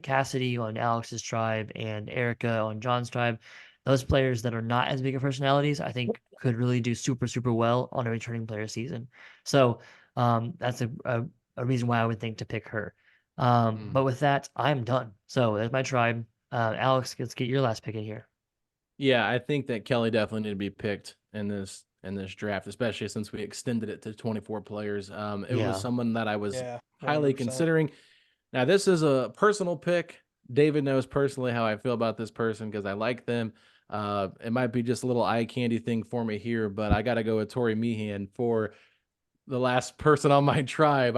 Cassidy on Alex's tribe and Erica on John's tribe, those players that are not as big of personalities, I think could really do super, super well on a returning player season. So that's a reason why I would think to pick her. Mm. But with that, I'm done. So there's my tribe. Alex, let's get your last pick in here. Yeah, I think that Kelly definitely need to be picked in this draft, especially since we extended it to 24 players. It was Yeah. someone that I was Yeah, highly 100%. considering. Now, this is a personal pick. David knows personally how I feel about this person because I like them. It might be just a little eye candy thing for me here, but I got to go with Tori Meehan for the last person on my tribe.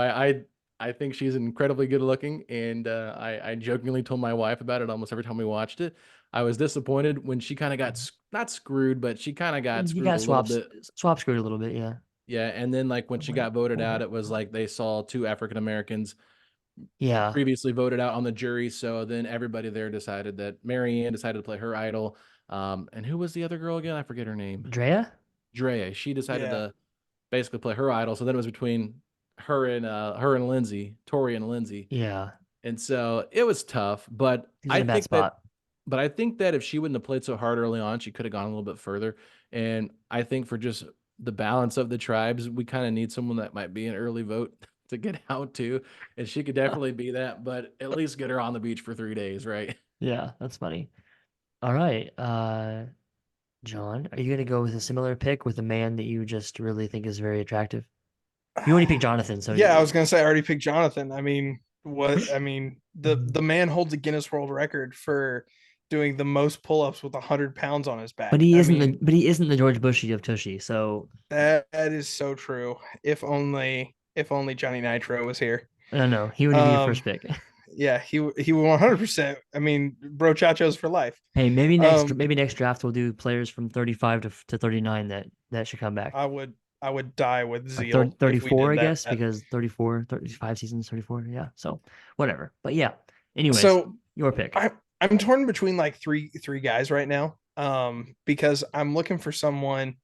I think she's incredibly good looking, and I jokingly told my wife about it almost every time we watched it. I was disappointed when she kind of got not screwed, but she kind of got You screwed a got little bit. swap screwed a little bit, yeah. Yeah, and then like when she got voted out, it was like they saw two African Americans Yeah. previously voted out on the jury. So then everybody there decided that Marianne decided to play her idol. And who was the other girl again? I forget her name. Drea? Drea. She decided Yeah. to basically play her idol. So then it was between her and Lindsay, Tori and Lindsay. Yeah. And so it was tough, He's in a bad spot. but I think that if she wouldn't have played so hard early on, she could have gone a little bit further. And I think for just the balance of the tribes, we kind of need someone that might be an early vote to get out too. And she could definitely be that, but at least get her on the beach for 3 days, right? Yeah, that's funny. All right. John, are you gonna go with a similar pick with a man that you just really think is very attractive? You already picked Jonathan, so Yeah, I was gonna say I already picked Jonathan. I mean, what I mean, the man holds a Guinness World Record for doing the most pull-ups with 100 pounds on his but back. I mean, he isn't the George Bushy of Tushy, so that is so true. If only Johnny Nitro was here. I don't know. He would be your Um, first pick. yeah, he would 100%. I mean, bro, chachos for life. Hey, Um, maybe next draft we'll do players from 35 to 39 that should come back. I would die with Or zeal if we 34, did I that. guess, because 34, 35 seasons, 34. Yeah. So whatever. But yeah. Anyways, So your pick. I'm torn between like three guys right now. Because I'm looking for someone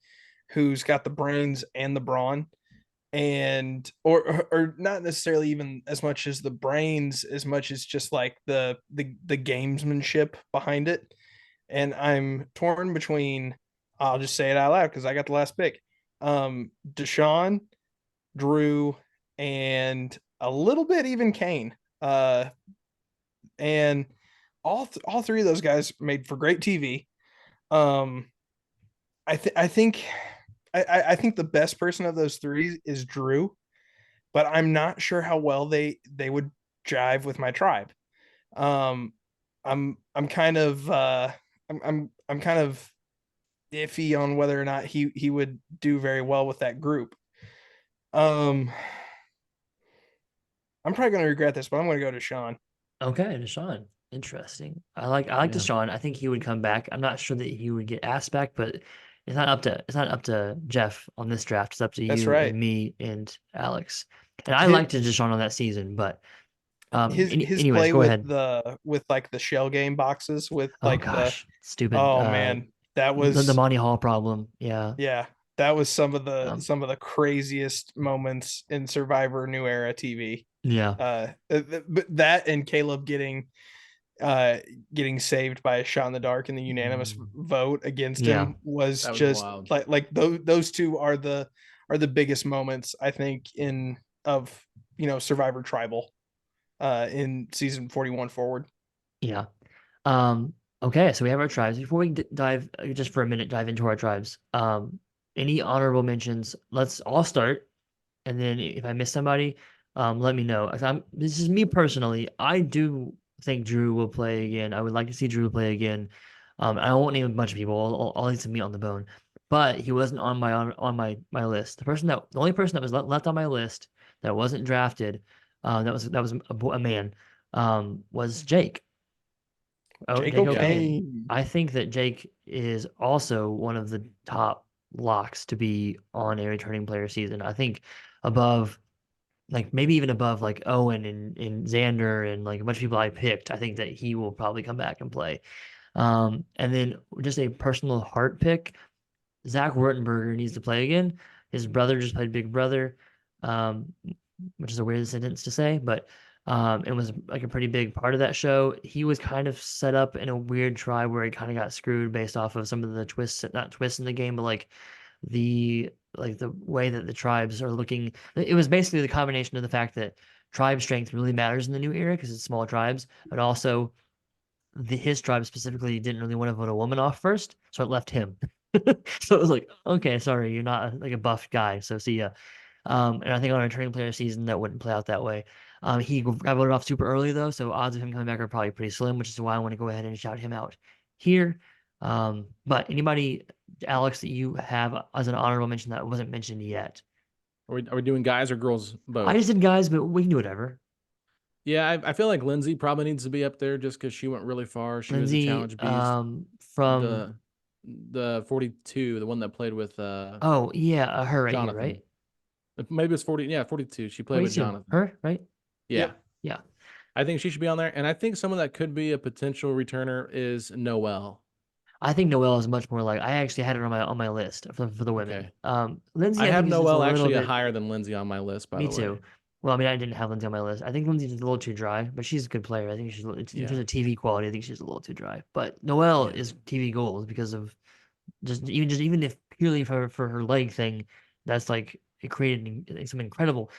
who's got the brains and the brawn, and or not necessarily even as much as the brains, as much as just like the gamesmanship behind it. And I'm torn between, I'll just say it out loud because I got the last pick. Deshaun, Drew, and a little bit even Kane. And all three of those guys made for great TV. Um, I think I think the best person of those three is Drew, but I'm not sure how well they would jive with my tribe. Um, I'm kind of I'm kind of iffy on whether or not he would do very well with that group. Um, I'm probably gonna regret this, but I'm gonna go to Sean. Okay, Deshaun. Interesting. I like Yeah. Deshaun. I think he would come back. I'm not sure that he would get asked back, but it's not up to Jeff on this draft. It's up to That's you right. and me and Alex. And I His liked Deshaun on that season, but his anyways, play go ahead. with like the shell game boxes with Oh like the gosh, stupid. oh man, that The was Monty Hall problem. Yeah. yeah, that was Um, some of the craziest moments in Survivor New Era TV. yeah. But that and Caleb uh getting saved by a shot in the dark in the unanimous vote against Yeah. him was That was just wild. like those two are the biggest moments I think in of Survivor Tribal in season 41 forward. Yeah. Okay, so we have our tribes. Before we dive just for a minute, dive into our tribes. Any honorable mentions? Let's all start, and then if I miss somebody, let me know. This is me personally. I do think Drew will play again. I would like to see Drew play again. I won't name a bunch of people. I'll leave some meat on the bone. but he wasn't on my list. The only person that was left on my list that wasn't drafted, that was a man, was Jake. Oh, Jake Jake Yeah. O'Kane. O'Kane. I think that Jake is also one of the top locks to be on a returning player season. I think above, like maybe even above like Owen and Xander and like a bunch of people I picked. I think that he will probably come back and play. And then just a personal heart pick. Zach Wurtenberger needs to play again. His brother just played Big Brother, um, which is a weird sentence to say, but it was like a pretty big part of that show. He was kind of set up in a weird tribe where he kind of got screwed based off of some of the twists, not twists in the game, but like the way that the tribes are looking. It was basically the combination of the fact that tribe strength really matters in the new era because it's small tribes, but also his tribe specifically didn't really want to vote a woman off first, so it left him. So it was like, okay, sorry, you're not like a buff guy, so see ya. And I think on a returning player season that wouldn't play out that way. He got voted off super early though, so odds of him coming back are probably pretty slim, which is why I want to go ahead and shout him out here. But anybody, Alex, that you have as an honorable mention that wasn't mentioned yet? Are we doing guys or girls I both? just did guys, but we can do whatever. Yeah, I feel like Lindsay probably needs to be up there just because she went really far. She was a Lindsay, challenge beast. from The 42, the one that played with oh yeah, her right here, Jonathan. right? Maybe it's 40. Yeah, 42. She played with 42, Jonathan. her, right? Yeah. Yep. Yeah. I think she should be on there. And I think someone that could be a potential returner is Noelle. I think Noelle is much more like I actually had it on my list for the women. Okay. Lindsay, I I have think is just a Noelle little actually bit. higher than Lindsay on my list, by Me the way. too. Well, I mean, I didn't have Lindsay on my list. I think Lindsay's a little too dry, but she's a good player. I think in Yeah. terms of TV quality, I think she's a little too dry. But Noelle Yeah. is TV gold because of even if purely for her leg thing, that's like it created some incredible.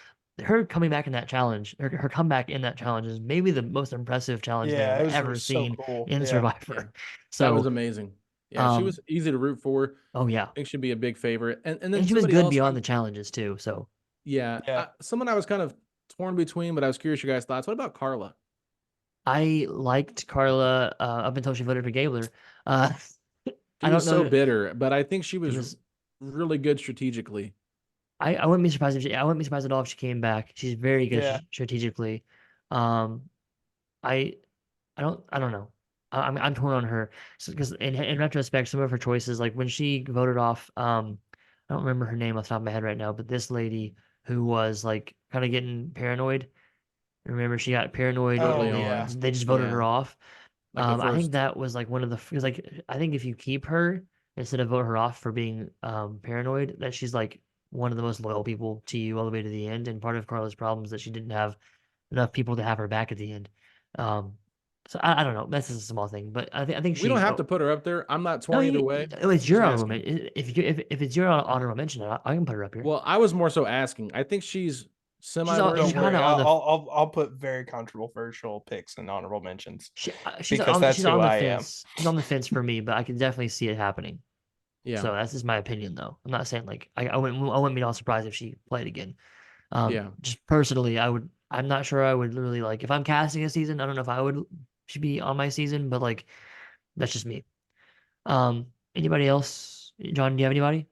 Her coming back in that challenge, her comeback in that challenge is maybe the most impressive challenge they Yeah, have it ever was so seen cool. in Yeah. Yeah. Survivor. That was So, amazing. Yeah, she um, was easy to root for. oh yeah, I think she'd be a big favorite. And then and she was somebody good else. beyond the challenges too. So Yeah. Someone I was kind of torn between, but I was curious your guys' thoughts. What about Carla? I liked Carla up until she voted for Gabler. Uh, I She don't was so know. bitter, but I think she It was was. really good strategically. I wouldn't be surprised if I wouldn't be surprised at all if she came back. She's very good Yeah. strategically. Um, I I don't know. I'm torn on her because in retrospect, some of her choices, like when she voted off, I don't remember her name off the top of my head right now, but this lady who was like kind of getting paranoid. Remember, she got paranoid Early Oh and they yeah. on. they just voted her Yeah. off. Like the I think first. that was like one of the because like I think if you keep her instead of vote her off for being paranoid, that she's like one of the most loyal people to you all the way to the end. And part of Carla's problem is that she didn't have enough people to have her back at the end. Um, so I don't know. That's just a small thing, but I think We don't she. have to Oh, put her up there. I'm not no, torn either way. it's your Just honorable asking. mention. If it's your honorable mention, I can put her up here. Well, I was more so asking. I think she's She's Don't semi-worthy. kind worry. of on the I'll put very controversial picks and honorable mentions because she's that's who on the I am. fence. She's on the fence for me, but I can definitely see it happening. Yeah. So that's just my opinion, though. I'm not saying like I wouldn't be all surprised if she played again. Yeah. Just personally, I would. I'm not sure I would really like if I'm casting a season. I don't know if I would should be on my season, but like that's just me. Anybody else? John, do you have anybody?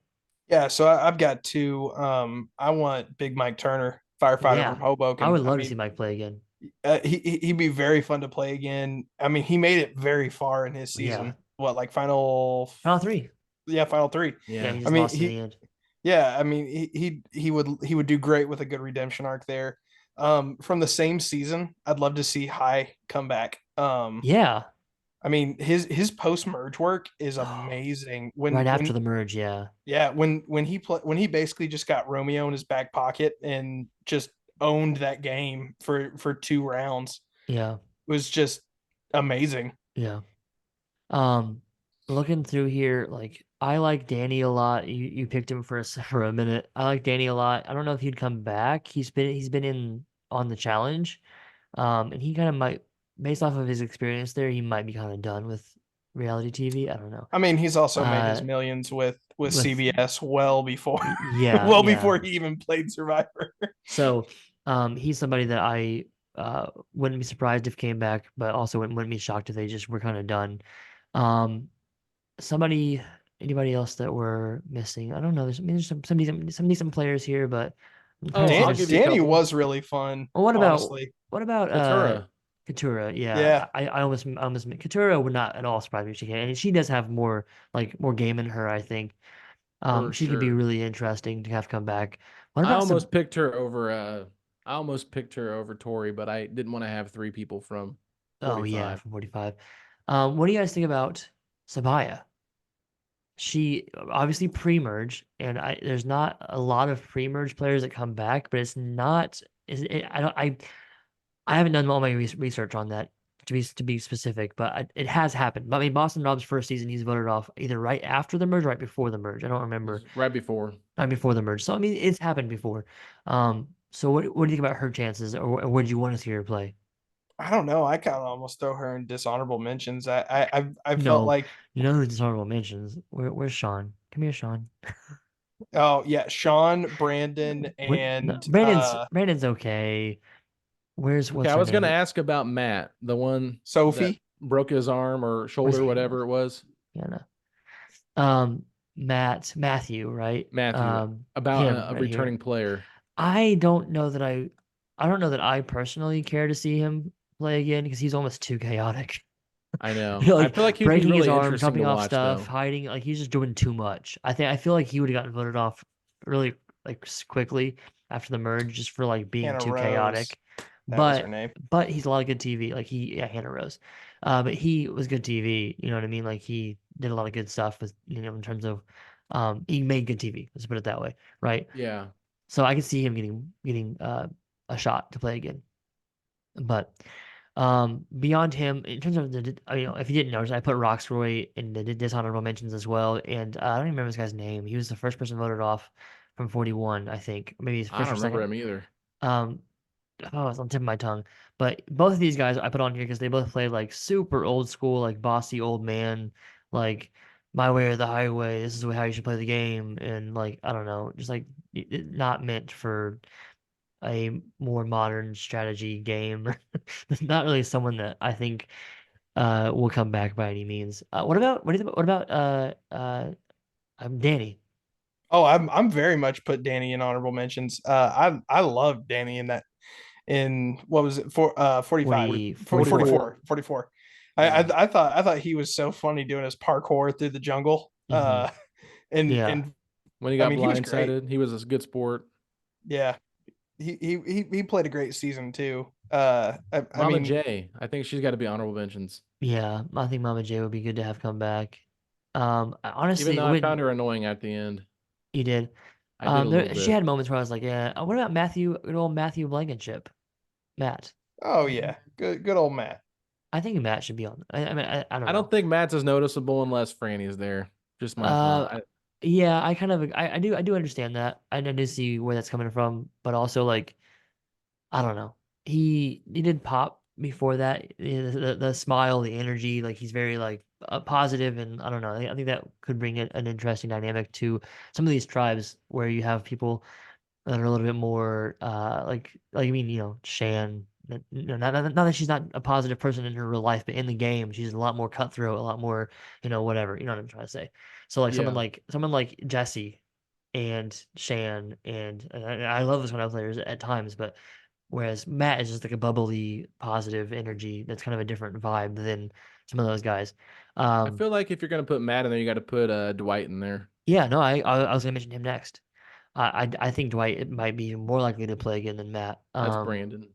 Yeah, so I've got two. I want Big Mike Turner, firefighter from Yeah, I Hoboken. would I love to see mean, Mike play again. he'd be very fun to play again. I mean, he made it very far in his Yeah, season. What, like final? final three. Yeah, final three. Yeah, Yeah. he I just mean, lost in the end. yeah, I mean, he would do great with a good redemption arc there. From the same season, I'd love to see High come back. Yeah, I mean, his post merge work is amazing. right after When the merge. Yeah, Yeah, when he basically just got Romeo in his back pocket and just owned that game for 2 rounds yeah, was just amazing. yeah. Um, Looking through here, like I like Danny a lot. You picked him for for a minute. I like Danny a lot. I don't know if he'd come back. He's been in on the challenge, and he kind of might, based off of his experience there, he might be kind of done with reality TV. I don't know. I mean, he's also made his Uh, millions with with CBS well before yeah, well yeah. before he even played Survivor. So, he's somebody that I wouldn't be surprised if came back, but also wouldn't be shocked if they just were kind of done. Um, Somebody. Anybody else that we're missing? I don't know. There's some decent players here, but I'm trying to Oh, see if I'll there's. give you a Danny couple. was really fun, Well, honestly. what about Katura, Katura? Yeah, Yeah. I almost Katura would not at all surprise me if she can, and she does have more game in her, I think. for She could be sure. really interesting to have come back. What I about some? almost picked her over I almost picked her over Tori, but I didn't want to have three people from Oh yeah, 45. from 45. What do you guys think about Sabaya? She obviously pre-merge, and there's not a lot of pre-merge players that come back, but it's not. Is it? I haven't done all my research on that to be specific, but it has happened. I mean, Boston Rob's first season, he's voted off either right after the merge, or right before the merge. I don't It remember. was right before. Right before the merge. So I mean, it's happened before. So what do you think about her chances, or would you want to see her play? I don't know. I kind of almost throw her in dishonorable mentions. I felt No, like, you know who's dishonorable mentions? Where's Sean? Come here, Sean. oh yeah, Sean, Brandon, What? No, and Brandon's okay. Okay, What's I her was going to name? ask about Matt, the one that Sophie. broke his arm or Where's shoulder, Hannah? whatever it was. Hannah. Matthew, right? Matthew, about Him a right here. returning player. I don't know that I don't know that I personally care to see him play again because he's almost too chaotic. I know. You know, I like feel like he'd be breaking his really arm, interesting to jumping off watch, stuff, though. hiding, like he's just doing too much. I feel like he would have gotten voted off really like quickly after the merge just for like being Hannah too Rose. chaotic. That was her But name. he's a lot of good TV. Like yeah, Hannah Rose. But he was good TV, you know what I mean? Like he did a lot of good stuff with in terms of he made good TV, let's put it that way, right? Yeah. So I could see him getting a shot to play again. But beyond him, in terms of if you didn't notice, I put Roxroy in the dishonorable mentions as well. And I don't even remember this guy's name. He was the first person voted off from 41, I think. Maybe he's I first don't or remember second. him either. Um, oh, it's on the tip of my tongue. But both of these guys I put on here because they both played like super old school, like bossy old man, like my way or the highway. This is how you should play the game, and like I don't know, just like not meant for a more modern strategy game. Not really someone that I think will come back by any means. What do you think, what about Danny? Oh, I'm very much put Danny in honorable mentions. I love Danny in that, in what was it, for 45 40, 44. 44. 44 44. Yeah. I thought he was so funny doing his parkour through the jungle. Hmm. Yeah. And When he I got mean, he was great. blindsided, he was a good sport. Yeah, he played a great season too. I Mama mean, J, I think she's got to be honorable mentions. Yeah. I think Mama J would be good to have come back. Even Honestly, though I found when her annoying at the end. you did, I did a little she bit. had moments where I was like, yeah. What about good old Matthew Blankenship? Matt. oh yeah, good old Matt. I think Matt should be on. I mean, I don't I don't know. think Matt's as noticeable unless Franny's there. Just my thought. Uh, yeah, I kind of I do understand that. I do see where that's coming from, but also like I don't know. He did pop before that. The smile, the energy, like he's very like positive, and I don't know. I think that could bring an interesting dynamic to some of these tribes where you have people that are a little bit more I mean, Shan. Not that she's not a positive person in her real life, but in the game, she's a lot more cutthroat, a lot more, whatever. You know what I'm trying to say. So like Yeah. someone like Jesse and Shan and I love this one of players at times, but whereas Matt is just like a bubbly, positive energy that's kind of a different vibe than some of those guys. I Um, feel like if you're gonna put Matt in there, you got to put Dwight in there. yeah, no, I was gonna mention him next. I think Dwight it might be more likely to play again than Matt. That's Brandon.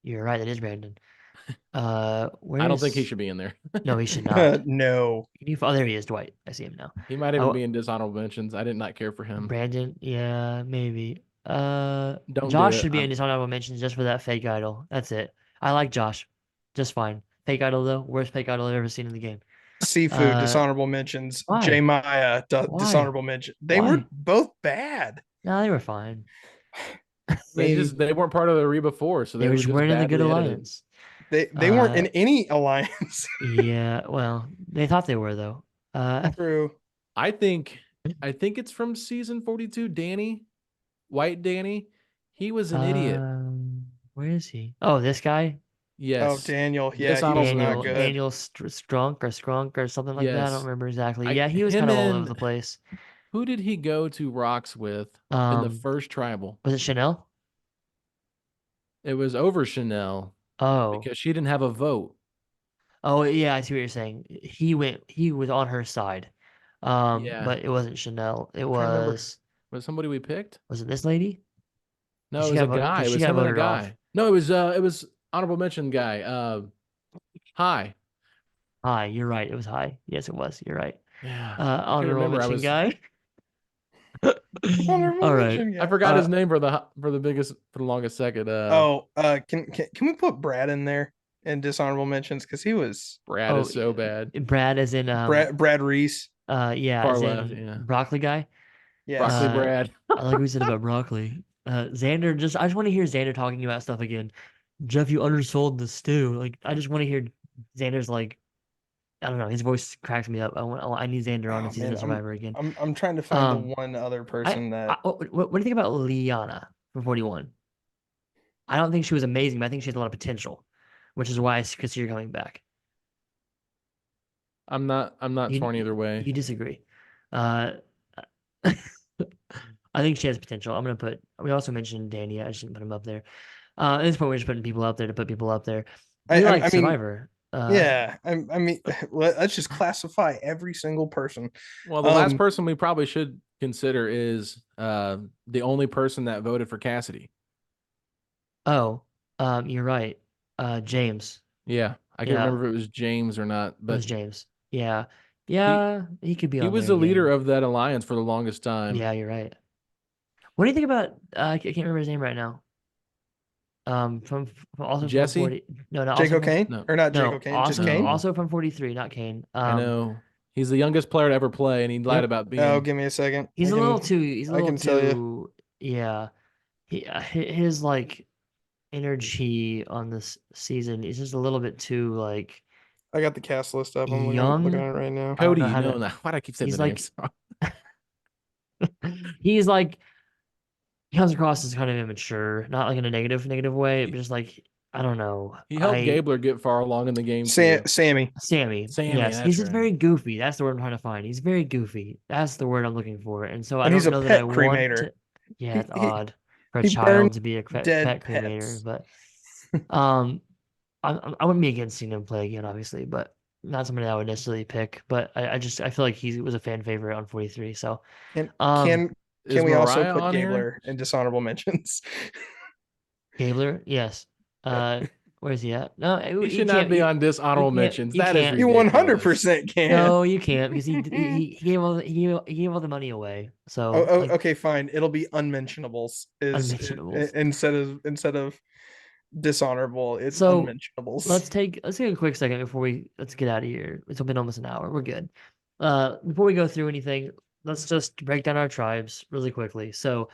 You're right, that is Brandon. I don't think he Where's should be in there. no, he should not. No, Oh, there he is, Dwight. I see him now. He might even Oh, be in dishonorable mentions. I did not care for him. Brandon, yeah, maybe. Don't do Josh it. should be in his honorable mentions just for that fake idol. That's it. I like Josh, just fine. Fake idol though, worst fake idol I've ever seen in the game. seafood Uh, dishonorable mentions. J why? Maya Why? dishonorable mention. They were Why? both bad. No, they were fine. They weren't part of the Reba 4, so They they were were just just weren't in the good badly edited. alliance. They weren't Uh, in any alliance. yeah, well, they thought they were though. True. I think it's from season 42. Danny, White Danny, he was an idiot. Where is he? Oh, this guy? Oh, Yes. Daniel. Yeah, he was Dishonorable not Daniel good. mention. Daniel Strunk or something like that. I don't Yes. remember exactly. I Yeah, he was him kind of all over the and place. who did he go to Rocks with in the Um, first tribal? was it Chanel? It was over Chanel Oh. because she didn't have a vote. Oh yeah, I see what you're saying. He was on her side. Yeah. But it wasn't Chanel. It I'm trying to remember. was Was it somebody we picked? it this lady? No, it was a guy. Because It she was got him and a voted off. guy. No, it was honorable mention guy. Hi. Hi, you're right. It was high. Yes, it was. You're right. Yeah. I can Honorable remember. mention guy. Honorable All right. mention. I Yeah. forgot his name for the biggest for the longest second. Can we put Brad in there in dishonorable mentions because he was Brad Oh, is so bad. Brad as in Brad Reese. yeah, Far as left, in yeah. broccoli guy. Broccoli Yes. Uh, Brad. I like what you said about broccoli. Xander, I just want to hear Xander talking about stuff again. Jeff, you undersold the stew. Like, I just want to hear Xander's like, I don't know, his voice cracks me up. I need Xander on a Oh season man, of Survivor again. I'm trying to find the Um, one other person that what do you think about Liana from 41? I don't think she was amazing, but I think she has a lot of potential, which is why I consider coming back. I'm not You torn either way. you disagree. Uh, I think she has potential. I'm gonna put. We also mentioned Danny. I just didn't put him up there. At this point, we're just putting people up there to put people up there. We like I mean, Survivor. yeah, I mean, let's just classify every single person. Well, the last person we probably should consider is the only person that voted for Cassidy. Oh, you're right. James. Yeah, I can't Yeah, remember if it was James or not, it was but James. Yeah, he yeah, he could be he on was there the leader again. of that alliance for the longest time. Yeah, you're right. What do you think about? I can't remember his name right now. Also from Jesse? 40. No, no, Jake also from O'Kane No, or not Jake no, O'Kane, just also Kane. no. also from 43, not Kane. I know he's the youngest player to ever play, and he lied Yep. about Oh, being give me a second. He's a I little can tell you. too, yeah. His like energy on this season is just a little bit too like I got the cast list up. I'm looking young. at it right now. I don't know Cody. how No, to. no. Why do I keep saying the He's like, names? he's like, he comes across as kind of immature, not like in a negative way, but he, just like, I don't know. he helped Gabler get far along in the game too. Sammy. Sammy, Sammy, yes, he's that's just right. very goofy. That's the word I'm trying to find. He's very goofy. That's the word I'm looking for. And so I And he's don't a know that I pet want cremator. to. Yeah, He it's he odd for a he child burned to be a dead pet cremator, pets. but um, I wouldn't be against seeing him play again, obviously, but not somebody I would necessarily pick. But I feel like he was a fan favorite on 43. So Can um, can Is we also Mariah put on here? Gabler in dishonorable mentions? Gabler, yes. Where's he at? No, He you should not can't. be on dishonorable mentions. You That is can't. You ridiculous. 100% can. No, you can't because he gave all he gave all the money away. Oh, So like okay, fine. It'll be unmentionables is unmentionables. instead of dishonorable. It's So unmentionables. let's take a quick second before let's get out of here. It's been almost an hour. We're good. Before we go through anything, let's just break down our tribes really quickly. So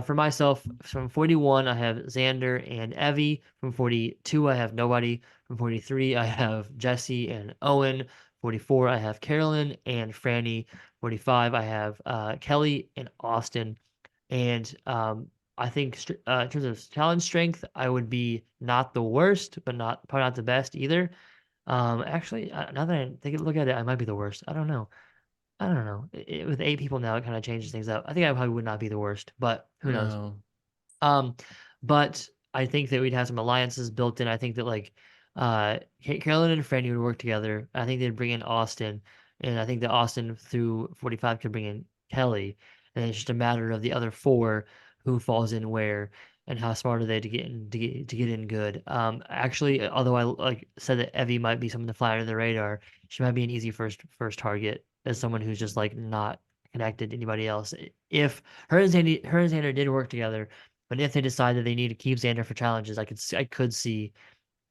for myself, from 41, I have Xander and Evie. From 42, I have nobody. From 43, I have Jesse and Owen. 44, I have Carolyn and Franny. 45, I have Kelly and Austin. And I think in terms of challenge strength, I would be not the worst, but not probably not the best either. Actually, now that I take a look at it, I might be the worst. I don't know. I don't know. With 8 people now, it kind of changes things up. I think I probably would not be the worst, but who knows? No. Um, but I think that we'd have some alliances built in. I think that like Carolyn and Franny would work together. I think they'd bring in Austin, and I think that Austin through 45 could bring in Kelly, and it's just a matter of the other four who falls in where and how smart are they to get in to get in good. Actually, although I like said that Evie might be someone to fly under the radar, she might be an easy first target as someone who's just like not connected to anybody else. If her and Xander did work together, but if they decide that they need to keep Xander for challenges, I could see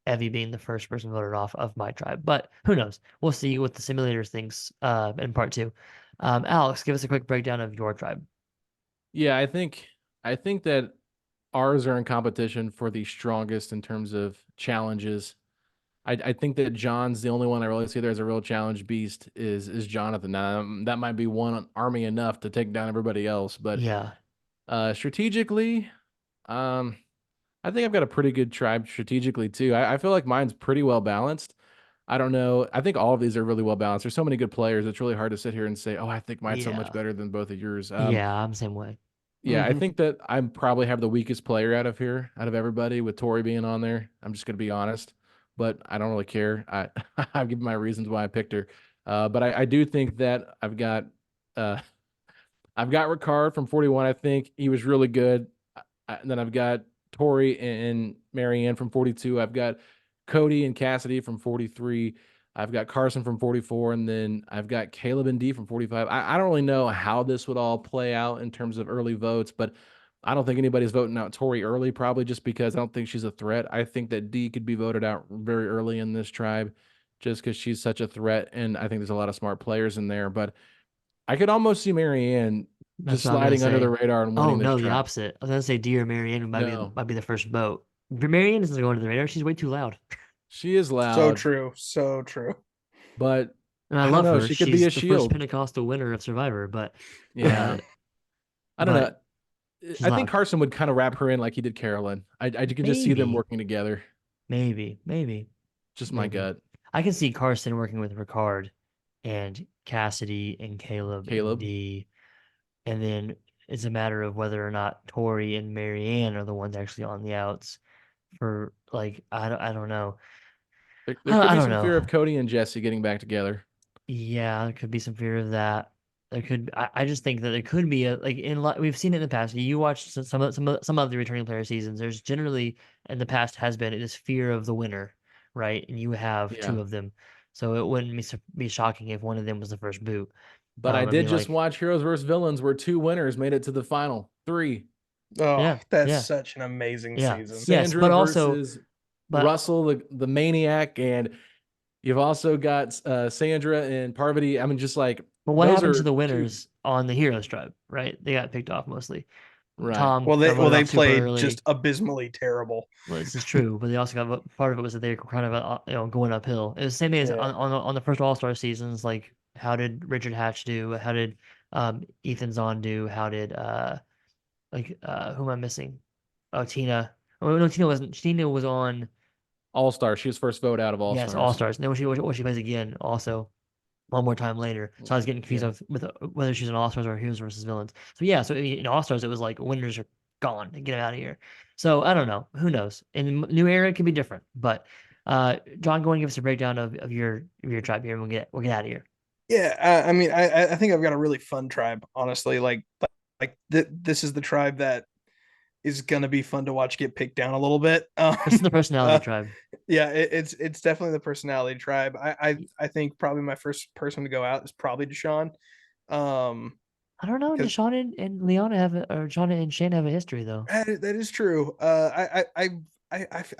Evie being the first person voted off of my tribe. But who knows? We'll see what the simulators thinks in part two. Alex, give us a quick breakdown of your tribe. Yeah, I think that ours are in competition for the strongest in terms of challenges. I think that John's the only one I really see there as a real challenge beast is Jonathan. Now, that might be one army enough to take down everybody else, but Yeah. strategically, um, I think I've got a pretty good tribe strategically too. I feel like mine's pretty well balanced. I don't know. I think all of these are really well balanced. There's so many good players. It's really hard to sit here and say, "Oh, I think mine's so much Yeah. better than both of yours." Yeah, I'm the same way. Yeah, I Hmm. think that I probably have the weakest player out of here, out of everybody, with Tori being on there. I'm just going to be honest, but I don't really care. I've given my reasons why I picked her. But I do think that uh, I've got Ricard from 41. I think he was really good. And then I've got Tori and Marianne from 42. I've got Cody and Cassidy from 43. I've got Carson from 44. And then I've got Caleb and D from 45. I don't really know how this would all play out in terms of early votes, but I don't think anybody's voting out Tori early, probably just because I don't think she's a threat. I think that D could be voted out very early in this tribe just because she's such a threat. And I think there's a lot of smart players in there. But I could almost see Marianne That's just what I'm gonna sliding under the say. radar and Oh winning this no, the tribe. opposite. I was gonna say Dear Marianne No, might be the first vote. Marianne isn't going to the radar. She's way too loud. she is So loud, true. So true. but And I I don't love know. her. She could be She's a the first shield. Pentecostal winner of Survivor, Yeah, uh, I don't know. but she's I think loud. Carson would kind of wrap her in like he did Carolyn. I can just see them Maybe, working together. maybe, Just my maybe. gut. I can see Carson working with Ricard and Cassidy and Caleb and Caleb. Dee, and then it's a matter of whether or not Tori and Marianne are the ones actually on the outs for like I don't know. There could I be don't some know. fear of Cody and Jesse getting back together. Yeah, there could be some fear of that. There could. I just think that there could be a like we've seen it in the past. You watch some of the returning player seasons. There's generally in the past has been this fear of the winner, right? And you have Yeah. two of them, so it wouldn't be shocking if one of them was the first boot. But I I did mean, just like, watch Heroes vs. Villains where two winners made it to the final. Three. Oh, yeah, that's yeah, such an amazing yeah, season. yes, Sandra but also, versus but Russell, the maniac, and you've also got Sandra and Parvati. I mean, just like but what those happened to are the two. winners on the Heroes tribe, right? They got picked off mostly. Right. Tom got Well voted they off super played early. just abysmally terrible. Well, this is true, but they also got part of it was that they were kind of going uphill. It was the same thing as Yeah. on the first All Star seasons. Like, how did Richard Hatch do? How did Ethan Zahn do? How did who am I missing? Oh, Tina. Oh no, Tina wasn't. Tina was on, All Star. She was first vote out of All yes, All Stars. Stars. And then when she plays again, also one more time later. So I was getting confused Yeah. with whether she's an All Stars or Heroes versus Villains. So yeah, so in All Stars it was like winners are gone, get them out of here. So I don't know, who knows? In New Era it could be different, but John, go and give us a breakdown of your tribe here, and we'll get out of here. Yeah, I mean, I think I've got a really fun tribe, honestly. This is the tribe that is gonna be fun to watch get picked down a little bit. This is the personality Uh, tribe. yeah, it's definitely the personality tribe. I think probably my first person to go out is probably Deshaun. Um, I don't know. because Deshaun and Leona or John and Shane have a history though. that is true. I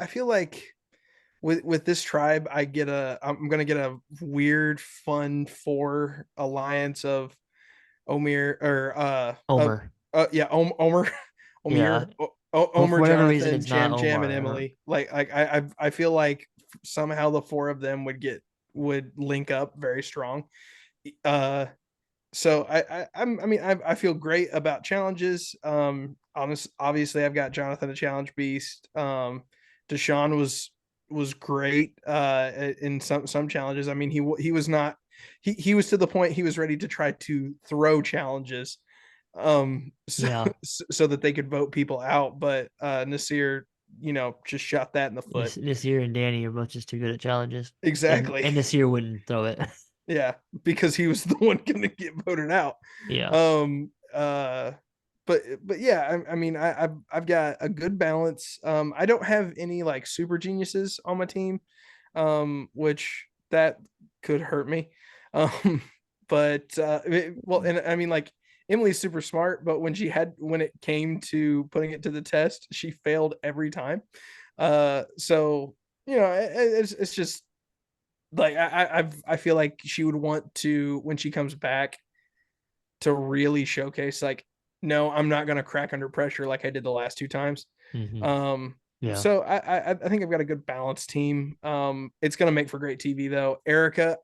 feel like with this tribe, I'm gonna get a weird, fun four alliance of Omer or Omer. yeah, Omer, Yeah. Well, for Omer, whatever reason, Jonathan, it's not Jam, and Omar. Emily. I feel like somehow the four of them would link up very strong. Uh, so I feel great about challenges. Obviously I've got Jonathan a challenge beast. Deshaun was great in some challenges. I mean he was not he was to the point he was ready to try to throw challenges Yeah. so that they could vote people out, but Nasir, just shot that in the foot. This year and Danny are both just too good at challenges, Exactly. and this year wouldn't throw it. Yeah, because he was the one going to get voted out. Yeah. Um, uh, but yeah, I mean, I've got a good balance. I don't have any like super geniuses on my team, which that could hurt me. Um, but well, and I mean, like Emily's super smart, but when it came to putting it to the test, she failed every time. So it's just like I feel like she would want to when she comes back to really showcase like, no, I'm not gonna crack under pressure like I did the last two times. Hmm. Um, Yeah. so I think I've got a good balanced team. It's gonna make for great TV though. Erica,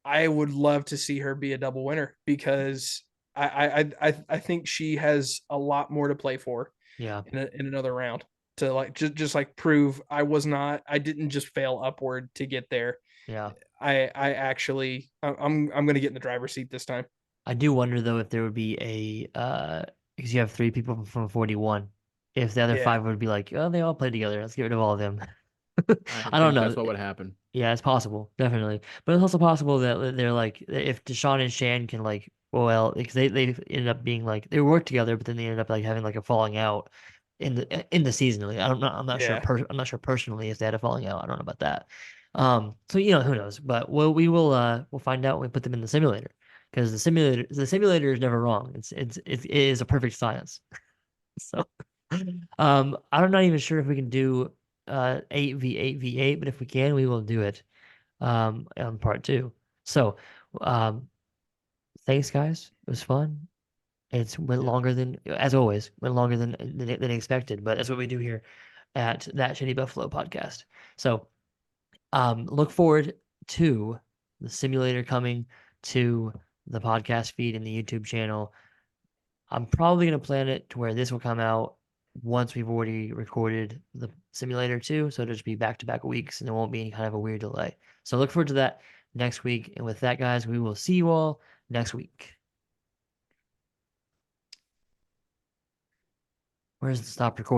I would love to see her be a double winner because I think she has a lot more to play for Yeah. in another round. to like just like prove I didn't just fail upward to get there. Yeah. I actually I'm gonna get in the driver's seat this time. I do wonder though if there would be because you have three people from 41, if the other Yeah. five would be like, oh, they all play together. Let's get rid of all of them. I I don't think know. that's what would happen. Yeah, it's possible, definitely. But it's also possible that they're like, if Deshaun and Shan can like, well, because they ended up being like they worked together, but then they ended up like having like a falling out in the season. Like, I'm not sure Yeah. I'm not sure personally if they had a falling out. I don't know about that. So who knows? But we'll find out when we put them in the simulator because the simulator is never wrong. It is a perfect science. So, I'm not even sure if we can do 8v8v8, but if we can, we will do it on part two. So, um, thanks, guys. It was fun. It's went Yeah. longer than, as always, went longer than expected, but that's what we do here at That Shitty Buffalo podcast. So, look forward to the simulator coming to the podcast feed and the YouTube channel. I'm probably going to plan it to where this will come out once we've already recorded the simulator too. So it'll just be back to back weeks and there won't be any kind of a weird delay. So look forward to that next week. And with that, guys, we will see you all next week. Where's the stop recording?